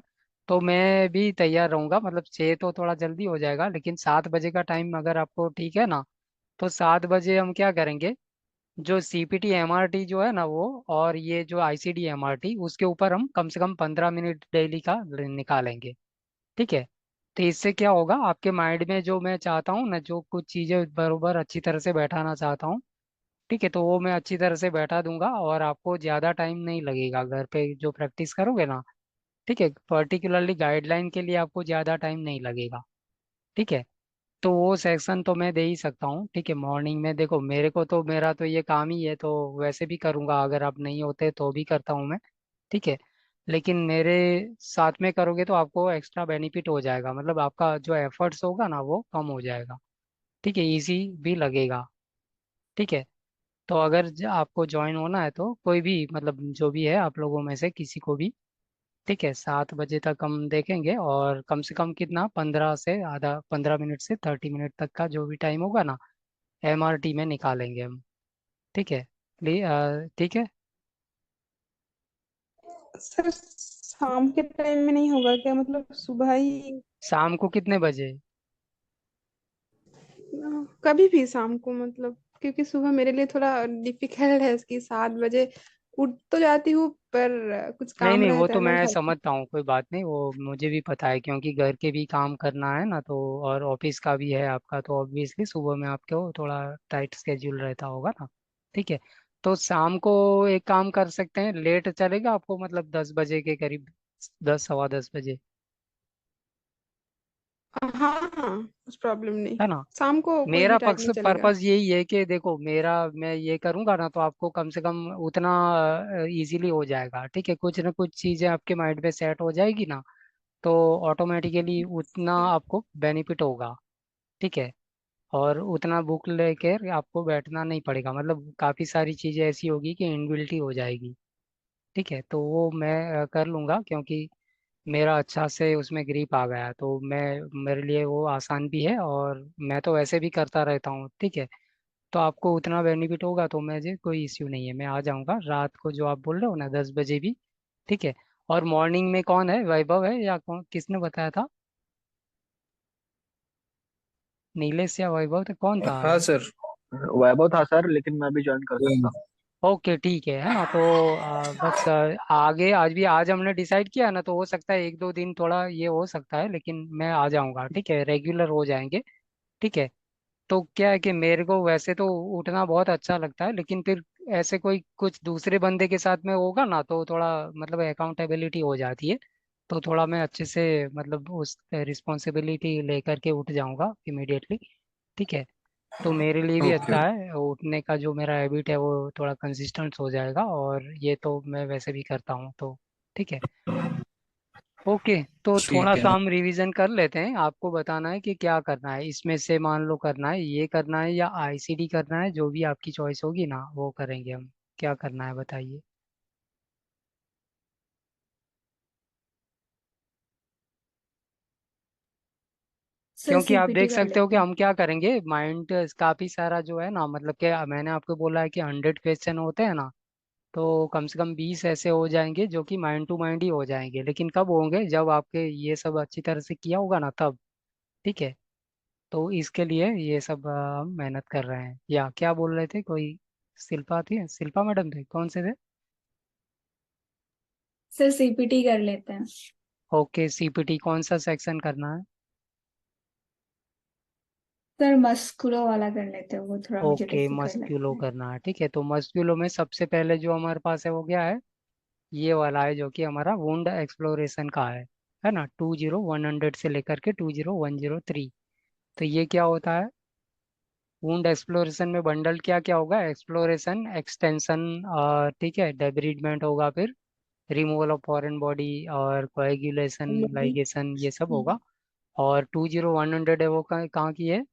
तो मैं भी तैयार रहूंगा, मतलब 6 तो थोड़ा जल्दी हो जाएगा, लेकिन 7 बजे का टाइम अगर आपको ठीक है ना, तो 7 बजे हम क्या करेंगे, जो सीपीटी एमआरटी जो है ना वो, और ये जो आईसीडी एमआरटी, उसके ऊपर हम कम से कम 15 मिनट डेली का निकालेंगे। ठीक है। तो इससे क्या होगा, आपके माइंड में जो मैं चाहता हूँ ना, जो कुछ चीज़ें बरोबर अच्छी तरह से बैठाना चाहता हूँ, ठीक है, तो वो मैं अच्छी तरह से बैठा दूंगा, और आपको ज़्यादा टाइम नहीं लगेगा घर पे जो प्रैक्टिस करोगे ना। ठीक है, पर्टिकुलरली गाइडलाइन के लिए आपको ज़्यादा टाइम नहीं लगेगा। ठीक है। तो वो सेक्शन तो मैं दे ही सकता हूँ। ठीक है, मॉर्निंग में देखो, मेरे को तो मेरा तो ये काम ही है, तो वैसे भी करूँगा, अगर आप नहीं होते तो भी करता हूँ मैं। ठीक है। लेकिन मेरे साथ में करोगे तो आपको एक्स्ट्रा बेनिफिट हो जाएगा, मतलब आपका जो एफर्ट्स होगा ना वो कम हो जाएगा। ठीक है, इजी भी लगेगा। ठीक है। तो अगर आपको ज्वाइन होना है तो कोई भी मतलब जो भी है आप लोगों में से किसी को भी, ठीक है, 7 बजे तक हम देखेंगे, और कम से कम कितना, 15 मिनट से 30 मिनट तक का जो भी टाइम होगा ना, एमआरटी में निकालेंगे हम। ठीक है। ठीक है। सर शाम के टाइम में नहीं होगा क्या, मतलब सुबह ही? शाम को कितने बजे? कभी भी शाम को, मतलब क्योंकि सुबह मेरे लिए थोड़ा डिफिकल्ट है, कि 7 बजे उठ तो जाती हूँ, पर कुछ नहीं काम नहीं, वो रहता तो है ना मैं घर का। समझता हूँ, कोई बात नहीं, वो मुझे भी पता है, क्योंकि घर के भी काम करना है ना, तो और ऑफिस का भी है आपका, तो ऑब्वियसली सुबह में आपको थोड़ा टाइट स्केड्यूल रहता होगा ना। ठीक है। तो शाम को एक काम कर सकते हैं, लेट चलेगा आपको, मतलब 10 बजे के करीब, 10 सवा 10 बजे, हाँ हाँ, कुछ प्रॉब्लम नहीं। है ना। शाम को कोई मेरा भी टाइम पक्ष नहीं चलेगा। पर्पस यही है कि देखो, मेरा मैं ये करूंगा ना, तो आपको कम से कम उतना इजीली हो जाएगा। ठीक है, कुछ ना कुछ चीजें आपके माइंड में सेट हो जाएगी ना, तो ऑटोमेटिकली उतना आपको बेनिफिट होगा। ठीक है। और उतना बुक लेकर आपको बैठना नहीं पड़ेगा, मतलब काफ़ी सारी चीज़ें ऐसी होगी कि इनबिल्ट ही हो जाएगी। ठीक है, तो वो मैं कर लूँगा क्योंकि मेरा अच्छा से उसमें ग्रिप आ गया है, तो मैं मेरे लिए वो आसान भी है, और मैं तो वैसे भी करता रहता हूँ। ठीक है, तो आपको उतना बेनिफिट होगा तो मुझे कोई इश्यू नहीं है, मैं आ जाऊँगा रात को जो आप बोल रहे हो ना 10 बजे भी। ठीक है। और मॉर्निंग में कौन है, वैभव है या कौन, किसने बताया था? नीलेश या वैभव, तो कौन था हाँ आज? सर। वैभव था सर, लेकिन मैं भी ज्वाइन कर सकता हूँ। ओके ठीक है ना, तो बस आगे आज भी, आज हमने डिसाइड किया ना, तो हो सकता है 1-2 दिन थोड़ा ये हो सकता है, लेकिन मैं आ जाऊँगा। ठीक है, रेगुलर हो जाएंगे। ठीक है। तो क्या है कि मेरे को वैसे तो उठना बहुत अच्छा लगता है, लेकिन फिर ऐसे कोई कुछ दूसरे बंदे के साथ में होगा ना, तो थोड़ा मतलब अकाउंटेबिलिटी हो जाती है। तो थोड़ा मैं अच्छे से मतलब उस रिस्पॉन्सिबिलिटी लेकर के उठ जाऊंगा इमिडिएटली। ठीक है। तो मेरे लिए भी ओके। अच्छा है, उठने का जो मेरा हैबिट है वो थोड़ा कंसिस्टेंट हो जाएगा, और ये तो मैं वैसे भी करता हूँ तो। ठीक है। ओके, तो थोड़ा ठीक है। सा हम रिवीजन कर लेते हैं। आपको बताना है कि क्या करना है इसमें से, मान लो करना है ये करना है या आईसीडी करना है, जो भी आपकी चॉइस होगी ना वो करेंगे हम। क्या करना है बताइए। सर क्योंकि आप सीपीटी देख कर सकते हो कि लेते हैं। हम क्या करेंगे, माइंड काफ़ी सारा जो है ना, मतलब कि मैंने आपको बोला है कि 100 क्वेश्चन होते हैं ना, तो कम से कम 20 ऐसे हो जाएंगे जो कि माइंड टू माइंड ही हो जाएंगे, लेकिन कब होंगे, जब आपके ये सब अच्छी तरह से किया होगा ना तब। ठीक है। तो इसके लिए ये सब हम मेहनत कर रहे हैं। या क्या बोल रहे थे कोई? शिल्पा थी, शिल्पा मैडम थे, कौन से थे? सर सीपीटी कर लेते हैं। ओके, सीपीटी कौन सा सेक्शन करना है? सर मस्कुलो वाला कर लेते हैं, वो थोड़ा मुझे ओके, डिफिकल्ट मस्क्यूलो लगता है। करना है। ठीक है, तो मस्क्यूलो में सबसे पहले जो हमारे पास है वो क्या है, ये वाला है जो कि हमारा वुंड एक्सप्लोरेशन का है ना, 20100 से लेकर के 20103। तो ये क्या होता है, वुंड एक्सप्लोरेशन में बंडल क्या क्या होगा, एक्सप्लोरेशन, एक्सटेंशन, ठीक है, डेब्रिडमेंट होगा, फिर रिमूवल ऑफ फॉरेन बॉडी, और कोएगुलेशन, बॉडी। लाइगेशन, ये सब होगा। और 20100 है वो कहाँ की है,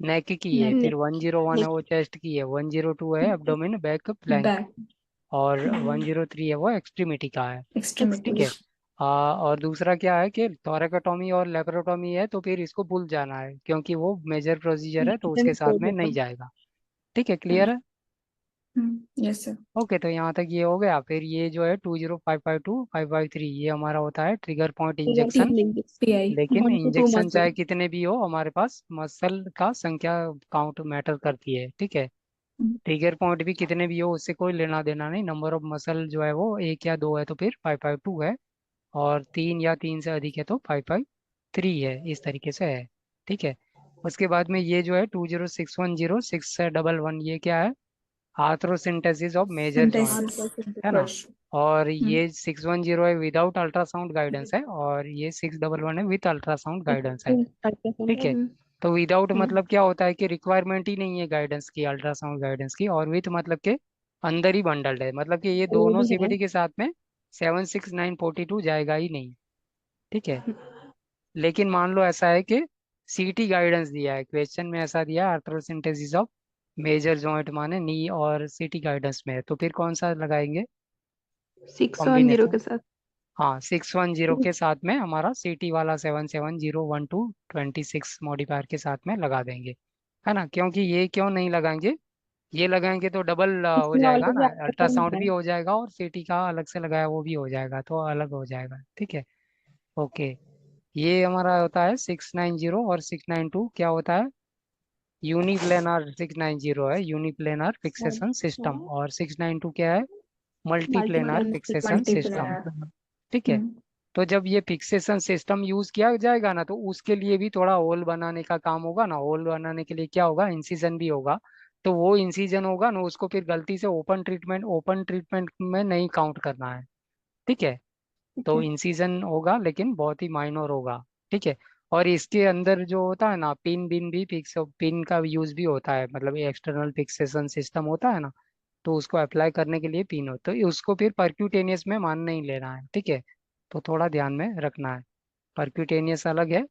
नेक की है। नेक। फिर 101 है वो चेस्ट की है। 102 है एब्डोमेन बैक प्लैंक। बैक। और 103 है वो एक्सट्रीमिटी का है। ठीक है। एक्सट्रीमिटीज। और दूसरा क्या है कि थोरेकोटॉमी और लेप्रोटॉमी है, तो फिर इसको भूल जाना है क्योंकि वो मेजर प्रोसीजर है, तो उसके साथ में नहीं जाएगा। ठीक है, क्लियर है? Yes sir. ओके, तो यहाँ तक ये हो गया। फिर ये जो है 20552 553, ये हमारा होता है ट्रिगर पॉइंट इंजेक्शन। पीआई। लेकिन 1 to 2 इंजेक्शन चाहे मसल। कितने भी हो, हमारे पास मसल का संख्या काउंट मैटर करती है। ठीक है। ट्रिगर पॉइंट भी कितने भी हो उससे कोई लेना देना नहीं, नंबर ऑफ मसल जो है वो 1 या 2 है तो फिर 552 है, और 3 या 3 से अधिक है तो 553 है, इस तरीके से है। ठीक है। उसके बाद में ये जो है 20610 611, ये क्या है, आर्थ्रोसिंथेसिस ऑफ मेजर जॉइंट, सिंथेसिस। है ना। फर्स्ट। और ये 610 है विदाउट अल्ट्रासाउंड गाइडेंस है, और ये 611 है विथ अल्ट्रासाउंड गाइडेंस है। ठीक है। तो विदाउट मतलब क्या होता है कि रिक्वायरमेंट ही नहीं है गाइडेंस की, अल्ट्रासाउंड गाइडेंस की, और विथ मतलब के अंदर ही बंडल्ड है, मतलब कि ये वो दोनों भी है। सीबीटी के साथ में 76942 जाएगा ही नहीं। ठीक है। लेकिन मान लो ऐसा है कि सीटी गाइडेंस दिया है, क्वेश्चन में ऐसा दिया है आर्थ्रोसिंथेसिस ऑफ मेजर जॉइंट माने नी, और सीटी गाइडेंस में है, तो फिर कौन सा लगाएंगे 610 कॉम्बिनेशन? के साथ। हाँ, 610 के साथ में हमारा सीटी वाला 77012 26 मॉडिफायर के साथ में लगा देंगे, है ना। क्योंकि ये क्यों नहीं लगाएंगे, ये लगाएंगे तो डबल हो इसमें जाएगा ऑलरेडी ना, अल्ट्रासाउंड अल्ट्रासाउंड है। भी हो जाएगा और सीटी का अलग से लगाया वो भी हो जाएगा, तो अलग हो जाएगा। ठीक है। ओके, ये हमारा होता है 690, और 692 क्या होता है, यूनिप्लेनार 690 है यूनिप्लेनार फिक्सेशन सिस्टम, और 692 क्या है, मल्टीप्लेनार मल्टीप्लान फिक्सेशन सिस्टम। मल्टीप्लानर। ठीक है। तो जब ये फिक्सेशन सिस्टम यूज किया जाएगा ना, तो उसके लिए भी थोड़ा होल बनाने का काम होगा ना, होल बनाने के लिए क्या होगा, इंसिजन भी होगा। तो वो इंसिजन होगा ना, उसको फिर गलती से ओपन ट्रीटमेंट में नहीं काउंट करना है। ठीक है। ठीक तो है। इंसिजन होगा लेकिन बहुत ही माइनर होगा। ठीक है। और इसके अंदर जो होता है ना, पिन बिन भी फिक्स, पिन का यूज भी होता है, मतलब एक्सटर्नल फिक्सेशन सिस्टम होता है ना, तो उसको अप्लाई करने के लिए पिन हो, तो उसको फिर परक्यूटेनियस में मान नहीं लेना है। ठीक है। तो थोड़ा ध्यान में रखना है, परक्यूटेनियस अलग है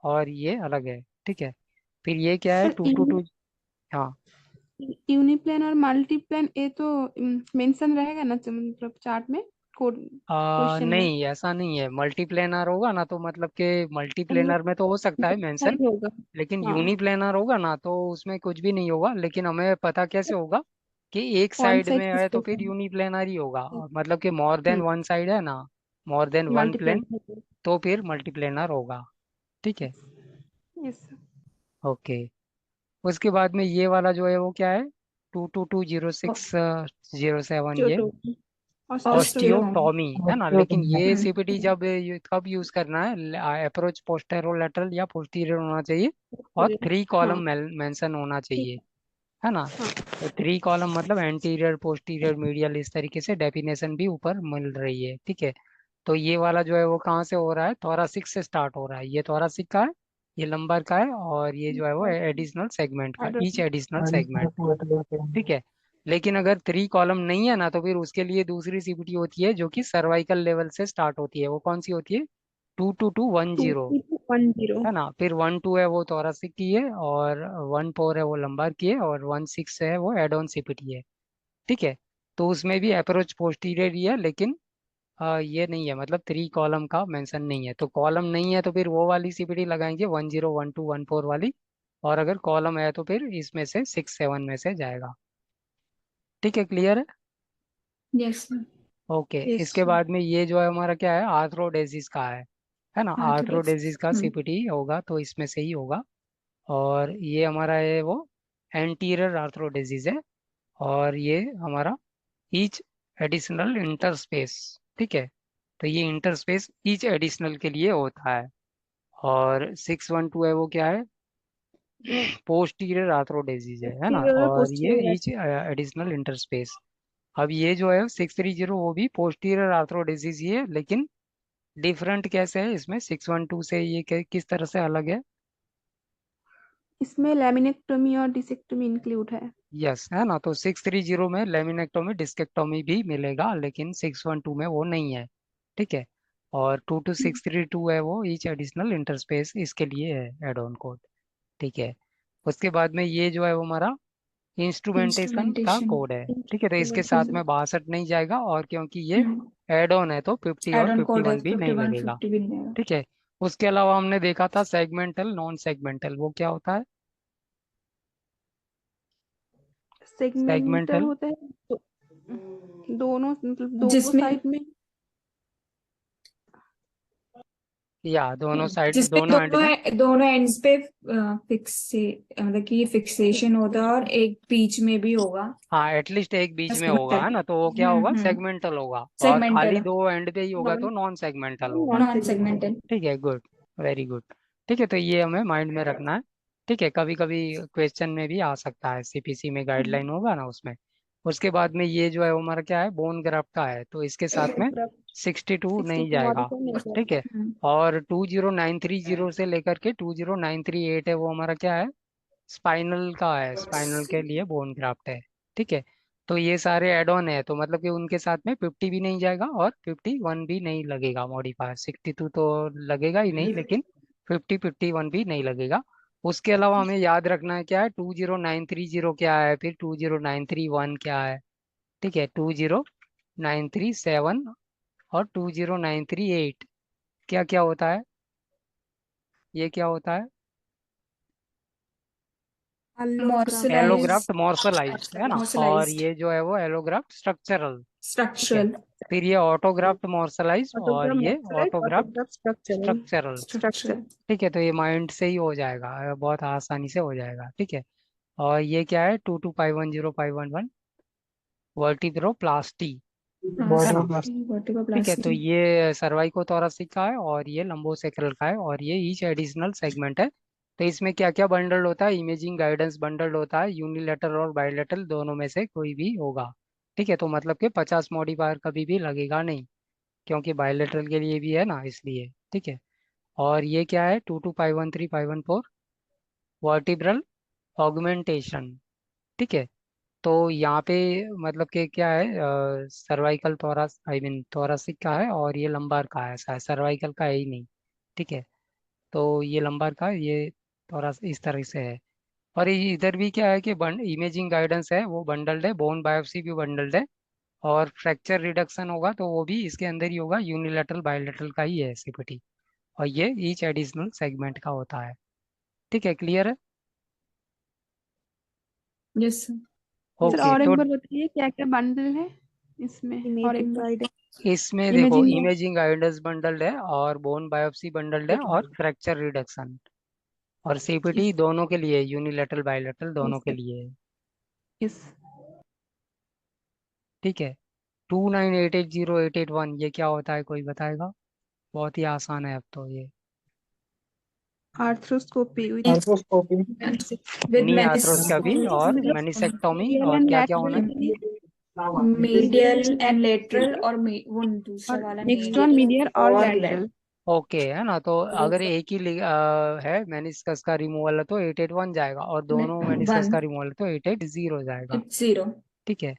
और ये अलग है। ठीक है। फिर ये क्या है, सर 222। हाँ, यूनिप्लेन और मल्टीप्लेन ये तो मेंशन रहेगा ना मतलब चार्ट में। क्वेश्चन में नहीं, ऐसा नहीं है। मल्टीप्लेनर होगा ना तो मतलब कि मल्टीप्लेनर में तो हो सकता है मेंशन, नहीं होगा। लेकिन हाँ, यूनिप्लेनर होगा ना तो उसमें कुछ भी नहीं होगा। लेकिन हमें पता कैसे होगा कि एक कौन साइड साइड में किस है पे तो फिर है। यूनिप्लेनर ही होगा। मतलब कि मोर देन वन साइड है ना, more than one plane, multiply. तो फिर मल्टीप्लेनर होगा। ठीक है, यस। ओके। उसके बाद में ये वाला जो है वो क्या है, 2220607, ये चोटो ऑस्टियोटॉमी। ऑस्टियोटॉमी है ना। लेकिन ये हम्म सीपीटी जब कब यूज करना है, अप्रोच पोस्टेरोलेटरल या पोस्टीरियर होना चाहिए, और 3 कॉलम हाँ मेंशन होना ठीक चाहिए, है ना। हाँ। तो 3 कॉलम मतलब एंटीरियर, पोस्टीरियर, मीडियल, इस तरीके से डेफिनेशन भी ऊपर मिल रही है। ठीक है, तो ये वाला जो है वो कहाँ से हो रहा है, थोरासिक से स्टार्ट हो रहा है। ये थोरासिक का है, ये लंबर का है, और ये जो है वो एडिशनल सेगमेंट का, ईच एडिशनल सेगमेंट। ठीक है, लेकिन अगर 3 कॉलम नहीं है ना तो फिर उसके लिए दूसरी सीपीटी होती है जो कि सर्वाइकल लेवल से स्टार्ट होती है। वो कौन सी होती है, 22210, 2210। है ना। फिर 1 2 है वो थोरासिक की है, और 1 4 है वो लंबार की है, और 1 6 है वो एड ऑन सीपीटी है। ठीक है, तो उसमें भी अप्रोच पोस्टीरियर ही है, लेकिन ये नहीं है, मतलब 3 कॉलम का मेंशन नहीं है। तो कॉलम नहीं है तो फिर वो वाली सीपीटी लगाएंगे, 10 12 14 वाली। और अगर कॉलम है तो फिर इसमें से 6 7 में से जाएगा। ठीक है, क्लियर है। यस ओके, यस इसके बाद में ये जो है हमारा क्या है, आर्थरोडेजिस का है ना। आर्थरोडेजिस का आर्थोडेक्स सीपीटी होगा तो इसमें से ही होगा। और ये हमारा है वो एंटीरियर आर्थरोडेजिस है, और ये हमारा ईच एडिशनल इंटरस्पेस। ठीक है, तो ये इंटरस्पेस ईच एडिशनल के लिए होता है। और 6 1 2 है वो क्या है, पोस्टीरियर आर्थरोडेजिस है ना। और ये पोस्टीरियर। Each additional interspace. अब ये जो है 630 वो भी पोस्टीरियर आर्थरोडेजिस ही है, लेकिन डिफरेंट कैसे है इसमें 6 1 2 से, ये किस तरह से अलग है। इसमें लैमिनेक्टोमी और डिसेक्टोमी इंक्लूड है। यस, है ना। तो 630 में लेमिनेक्टोमी डिस्केक्टोमी भी मिलेगा, लेकिन 6 1 2 में वो नहीं है। ठीक है, और 2 2 6 3 2 है वो ईच एडिशनल इंटरस्पेस इसके लिए है एड ऑन कोड। ठीक है, उसके बाद में ये जो है वो हमारा इंस्ट्रूमेंटेशन का इंस्ट्रूमेंटेशन कोड है। ठीक है, तो इसके साथ हम्म में 62 नहीं जाएगा, और क्योंकि ये एड ऑन है तो 50 एड और ऑन कोड है 51 भी नहीं 51 लगेगा। 50 भी नहीं आएगा। ठीक है, उसके अलावा हमने देखा था सेगमेंटल नॉन सेगमेंटल, वो क्या होता है। सेगमेंटल सेगमेंटल, होता है तो दोनों मतलब दो जिसमें साइड में। या दोनों साइड, जिसपे दोनों एंड में। दोनों एंड्स पे फिक्स से मतलब कि फिक्सेशन होता है और एक बीच में भी होगा हाँ, एटलीस्ट एक बीच में होगा, सेगमेंटल। है ना, तो वो क्या होगा, हम्म सेगमेंटल होगा। और खाली सेगमेंटल 2 एंड पे ही होगा नॉन तो नॉन सेगमेंटल होगा। Non non segmental. सेगमेंटल। ठीक है, गुड, वेरी गुड। ठीक है, तो ये हमें माइंड में रखना है। ठीक है, कभी कभी क्वेश्चन में भी आ सकता है, सीपीसी में गाइडलाइन होगा ना उसमें। उसके बाद में ये जो है वो हमारा क्या है, बोन ग्राफ्ट का है, तो इसके साथ में 62 नहीं 62 जाएगा। मॉडिफाई नहीं ठीक करता। है, और 20930 से लेकर के 20938 है वो हमारा क्या है, स्पाइनल का है, स्पाइनल के लिए बोन ग्राफ्ट है। ठीक है, तो ये सारे एड ऑन है, तो मतलब कि उनके साथ में 50 भी नहीं जाएगा और 51 भी नहीं लगेगा। मॉडिफायर 62 तो लगेगा ही नहीं, लेकिन 51 भी नहीं लगेगा। उसके अलावा हमें याद रखना है क्या है, 20930 क्या है, फिर 20931 क्या है। ठीक है, 20937 और 20938 क्या क्या होता है, ये क्या होता है, एलोग्राफ। मॉर्सलाइज एलोग्राफ्ट मॉर्सलाइज, है ना। और मॉर्सलाइज्ड ये जो है वो एलोग्राफ्ट स्ट्रक्चरल। ठीक है, स्ट्रक्चरल फिर ये ऑटोग्राफ्ट मॉर्सलाइज, और ऑटोग्राफ ये morselized, autograft autograph structural. Structural. Structural. ठीक है, तो ये माइंड से ही हो जाएगा, बहुत आसानी से हो जाएगा। ठीक है, और ये क्या है, 2 2 5 1 0 5 1 1 वर्टिब्रोप्लास्टी, है ना। ठीक है, तो वर्टिब्रोप्लास्टी। ये सर्वाइकोथोरैसिक का है, और ये लंबोसेक्रल का है, और ये ईच एडिशनल सेगमेंट है। तो इसमें क्या क्या बंडल होता है, इमेजिंग गाइडेंस बंडल होता है, यूनिलेटरल और बाइलेटरल दोनों में से कोई भी होगा। ठीक है, तो मतलब कि 50 मॉडिफायर कभी भी लगेगा नहीं, क्योंकि बाइलेटरल के लिए भी है ना, इसलिए। ठीक है, और ये क्या है, 2 2 5 1 3 5 1 4 वर्टिब्रल ऑगमेंटेशन। ठीक है, तो यहाँ पे मतलब कि क्या है, सर्वाइकल थोरस, आई मीन थोरासिक का है, और ये लंबार का है, शायद सर्वाइकल का है ही नहीं। ठीक है, तो ये लंबार का, ये थोड़ा इस तरह से है। और इधर भी क्या है कि इमेजिंग गाइडेंस है वो बंडल्ड है, बोन बायोप्सी भी बंडल्ड है, और फ्रैक्चर रिडक्शन होगा तो वो भी इसके अंदर ही होगा, यूनिलैटरल बायलैटरल का ही है सीपीटी, और ये ईच एडिशनल सेगमेंट का होता है। ठीक है, क्लियर है? Yes sir. सर ओके और एक तो बार बताइए क्या क्या बंडल है इसमें, और एक Imaging बार guidance. इसमें देखो इमेजिंग इमेजिंग गाइडेंस बंडल्ड है और बोन बायोप्सी बंडल्ड है और फ्रैक्चर रिडक्शन, और सीपीटी दोनों के लिए, यूनिलैटरल बायलैटरल दोनों के लिए है। इस ठीक है, 29880881 ये क्या होता है, कोई बताएगा? बहुत ही आसान है अब तो ये। Arthroscopy arthroscopy with knee menace arthroscopy और मेनिसेक्टोमी, medial और and क्या क्या होना है? lateral मीडियल एंड लेटरल, और वो दूसरा और वाला नेक्स्ट वन मीडियल medial और और lateral। ओके है ना, तो अगर एक ही है मेनिस्कस का रिमूवल है तो 881 जाएगा, और दोनों मेनिस्कस का 1 रिमूवल है तो 880 जाएगा। 0। ठीक है,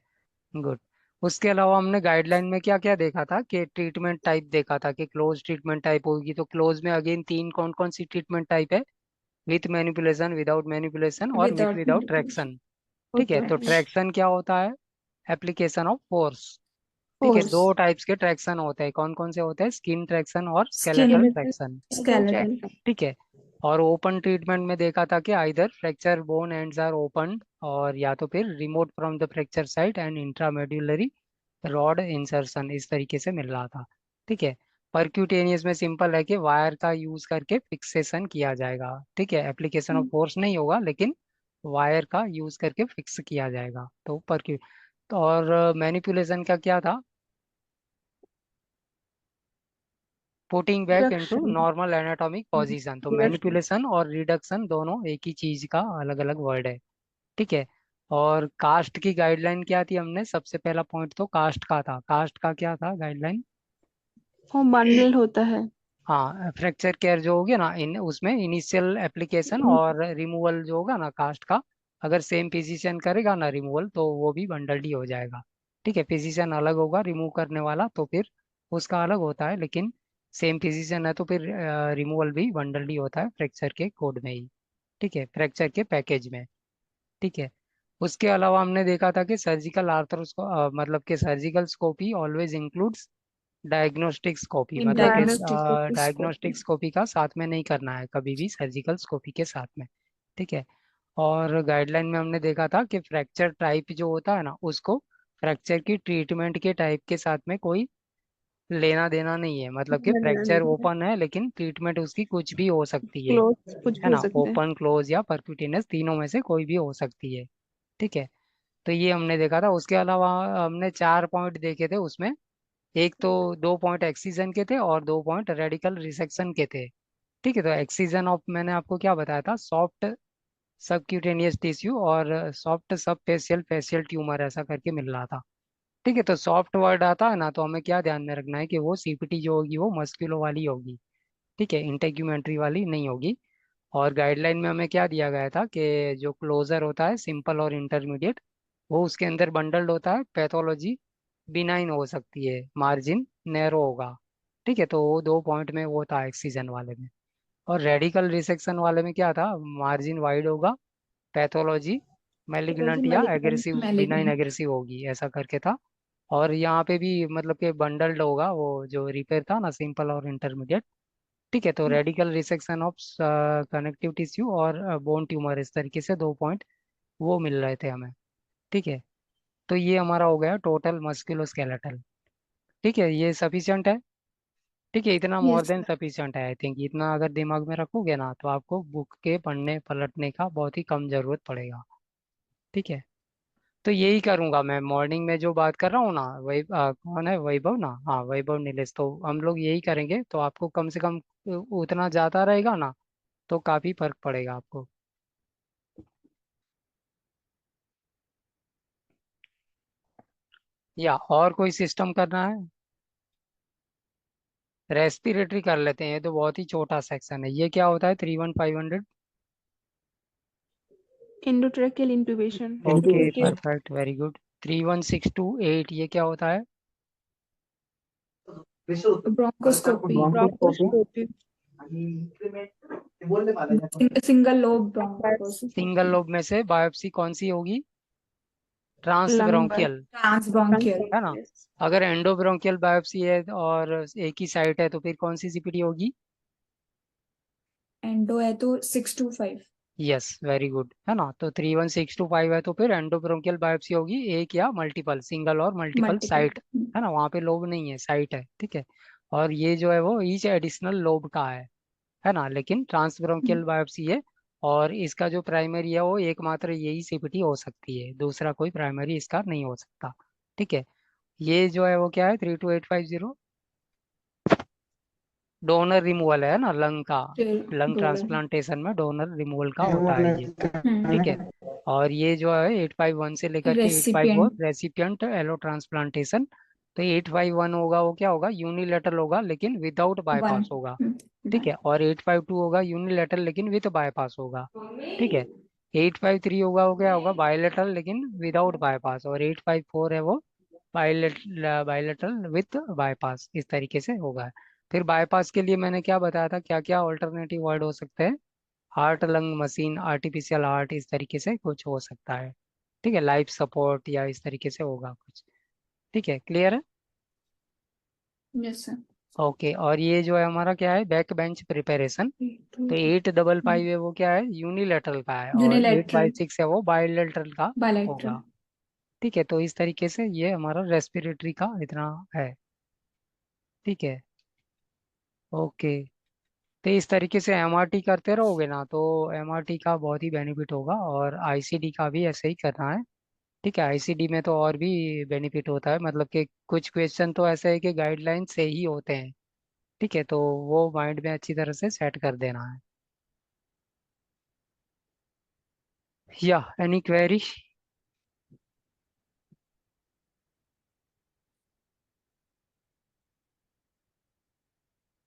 गुड। उसके अलावा हमने गाइडलाइन में क्या क्या देखा था कि ट्रीटमेंट टाइप देखा था कि क्लोज ट्रीटमेंट टाइप होगी, तो क्लोज में अगेन तीन कौन कौन सी ट्रीटमेंट टाइप है? विथ मैनिपुलेशन, विदाउट मैनिपुलेशन और विथ विदाउट विदाउट ट्रैक्शन। ठीक है, ओके तो ट्रैक्शन क्या होता है? Application of force. ठीक है, फोर्स, दो टाइप्स के ट्रैक्शन होते हैं, कौन कौन से होते हैं? स्किन ट्रैक्शन और स्केलेटल स्किन, ट्रैक्शन। स्केलेटल। ठीक है, और ओपन ट्रीटमेंट में देखा था कि either fracture bone ends are open, और या तो फिर remote from the fracture site and intramedullary rod insertion, इस तरीके से मिल रहा था। ठीक है, परक्यूटेनियस में सिंपल है कि वायर का यूज करके फिक्सेशन किया जाएगा। ठीक है, एप्लीकेशन ऑफ फोर्स नहीं होगा लेकिन वायर का यूज करके फिक्स किया जाएगा, तो परक्यू। तो और मैनिपुलेशन का क्या था? Putting back into reduction normal anatomic position. तो मैनिपुलेशन और रिडक्शन दोनों एक ही चीज का अलग अलग वर्ड है। ठीक है, और कास्ट की गाइडलाइन क्या थी? हमने सबसे पहला पॉइंट तो कास्ट का था। कास्ट का क्या था गाइडलाइन? वो बंडल होता है। हाँ, फ्रैक्चर केयर जो होगी ना, इन उसमें इनिशियल एप्लीकेशन और रिमूवल जो होगा ना कास्ट का, अगर सेम फिजिशियन करेगा ना रिमूवल तो वो भी बंडल्ड ही हो जाएगा। ठीक है, फिजिशियन अलग होगा रिमूव करने वाला तो फिर उसका अलग होता है, लेकिन सेम फिजिशियन है तो फिर रिमूवल भी बंडल्ड ही होता है फ्रैक्चर के कोड में ही। ठीक है, फ्रैक्चर के पैकेज में। ठीक है, उसके अलावा हमने देखा था कि सर्जिकल आर्थ्रोस्को मतलब कि surgical scopy always includes diagnostic scopy, मतलब कि डायग्नोस्टिक डायग्नोस्टिक स्कोपी का साथ में नहीं करना है कभी भी सर्जिकल स्कोपी के साथ में। ठीक है, और गाइडलाइन में हमने देखा था कि फ्रैक्चर टाइप जो होता है ना उसको फ्रैक्चर की ट्रीटमेंट के टाइप के साथ में कोई लेना देना नहीं है, मतलब कि फ्रैक्चर ओपन है लेकिन ट्रीटमेंट उसकी कुछ भी हो सकती क्लोज कुछ है भी हो ना, सकते हैं। ओपन क्लोज या परक्यूटेनियस तीनों में से कोई भी हो सकती है। ठीक है, तो ये हमने देखा था। उसके अलावा हमने 4 पॉइंट देखे थे उसमें, एक तो 2 पॉइंट एक्सीजन के थे और 2 पॉइंट रेडिकल रिसेक्शन के थे। ठीक है, तो एक्सीजन ऑफ मैंने आपको क्या बताया था? सॉफ्ट सबक्यूटेनियस टिश्यू और सॉफ्ट सब फेशियल फेशियल ट्यूमर, ऐसा करके मिल रहा था। ठीक है, तो सॉफ्ट वर्ड आता है ना तो हमें क्या ध्यान में रखना है कि वो सीपीटी जो होगी वो मस्क्यूलो वाली होगी। ठीक है, इंटेग्यूमेंट्री वाली नहीं होगी। और गाइडलाइन में हमें क्या दिया गया था कि जो क्लोजर होता है सिंपल और इंटरमीडिएट, वो उसके अंदर बंडल्ड होता है, पैथोलॉजी बिनाइन हो सकती है, मार्जिन नैरो होगा। ठीक है, तो वो 2 पॉइंट में वो था एक्सीजन वाले में। और रेडिकल रिसेक्शन वाले में क्या था? मार्जिन वाइड होगा, पैथोलॉजी मैलिग्नेंट या एग्रेसिव बिनाइन मैलिग्नेंट। एग्रेसिव होगी, ऐसा करके था। और यहाँ पे भी मतलब कि बंडल्ड होगा वो जो रिपेयर था ना, सिंपल और इंटरमीडिएट। ठीक है, तो radical resection of connective tissue और बोन ट्यूमर, इस तरीके से 2 पॉइंट वो मिल रहे थे हमें। ठीक है, तो ये हमारा हो गया टोटल मस्कुलोस्केलेटल। ठीक है, ये सफिशियंट है। ठीक है, इतना मोर यस देन सफिशियंट है आई थिंक। इतना अगर दिमाग में रखोगे ना तो आपको बुक के पढ़ने पलटने का बहुत ही कम जरूरत पड़ेगा। ठीक है, तो यही करूंगा मैं मॉर्निंग में जो बात कर रहा हूँ ना, वही कौन है? वैभव ना, हाँ वैभव नीलेश, तो हम लोग यही करेंगे तो आपको कम से कम उतना जाता रहेगा ना तो काफी फर्क पड़ेगा आपको। या और कोई सिस्टम करना है? रेस्पिरेटरी कर लेते हैं, ये तो बहुत ही छोटा सेक्शन है। ये क्या होता है 31500? एंडोट्रेकियल इंट्यूबेशन ओके इसके परफेक्ट, वेरी गुड। 31628 ये क्या होता है? Bronchoscopy, bronchoscopy bronchoscopy single lobe bronchoscopy. Single lobe में से बायोप्सी कौन सी होगी? ट्रांसब्रोंकियल ट्रांसब्रोंकियल। है ना। अगर एंडोब्रोंकियल बायोप्सी है और एक ही साइट है तो फिर कौन सी सीपीटी होगी? एंडो है तो 625। यस, वेरी गुड, है ना। तो 31625 है तो फिर एंडोब्रोंकियल बायोप्सी होगी, एक या मल्टीपल, सिंगल और मल्टीपल मल्टीपल। साइट, है ना। वहाँ पे लोब नहीं है, साइट है, ठीक है। और ये जो है वो ईच एडिशनल लोब का है ना। लेकिन ट्रांसब्रोंकियल बायोप्सी है और इसका जो प्राइमरी है वो एकमात्र यही सीपीटी हो सकती है, दूसरा कोई प्राइमरी इसका नहीं हो सकता, ठीक है। ये जो है वो क्या है, 32850 डोनर रिमूवल है ना, लंग का। Lung donor. ट्रांसप्लांटेशन में डोनर रिमूवल का होता है ये, ठीक है। और ये जो है 851 से लेकर के 854 रेसिपिएंट। Recipient yellow transplantation. तो 851 होगा वो क्या होगा, यूनिलेटरल होगा लेकिन विदाउट वन। बाईपास होगा, ठीक है। और 852 होगा यूनिलेटरल लेकिन विद बाईपास होगा, ठीक है। 853 होगा वो क्या होगा, बायलेटरल लेकिन विदाउट बाईपास। और 854 है वो बायलेटरल विथ बाईपास, इस तरीके से होगा। फिर बाईपास के लिए मैंने क्या बताया था, क्या क्या ऑल्टरनेटिव वर्ड हो सकते हैं, heart lung machine, artificial heart, इस तरीके से कुछ हो सकता है, ठीक है। लाइफ सपोर्ट या इस तरीके से होगा कुछ, ठीक है। क्लियर है? Yes sir. ओके। और ये जो है हमारा क्या है, बैक बेंच प्रिपरेशन। तो 855 है वो क्या है, यूनिलेटरल का है। और यूनिलैटरल। 856 है वो बायलेटरल का बायलैटरल। होगा, ठीक है। तो इस तरीके से ये हमारा रेस्पिरेटरी का इतना है, ठीक है। ओके। तो इस तरीके से एमआरटी करते रहोगे ना तो एमआरटी का बहुत ही बेनिफिट होगा, और आईसीडी का भी ऐसे ही करना है, ठीक है। आईसीडी में तो और भी बेनिफिट होता है, मतलब कि कुछ क्वेश्चन तो ऐसे है कि गाइडलाइन से ही होते हैं, ठीक है। तो वो माइंड में अच्छी तरह से सेट कर देना है। या एनी क्वेरी?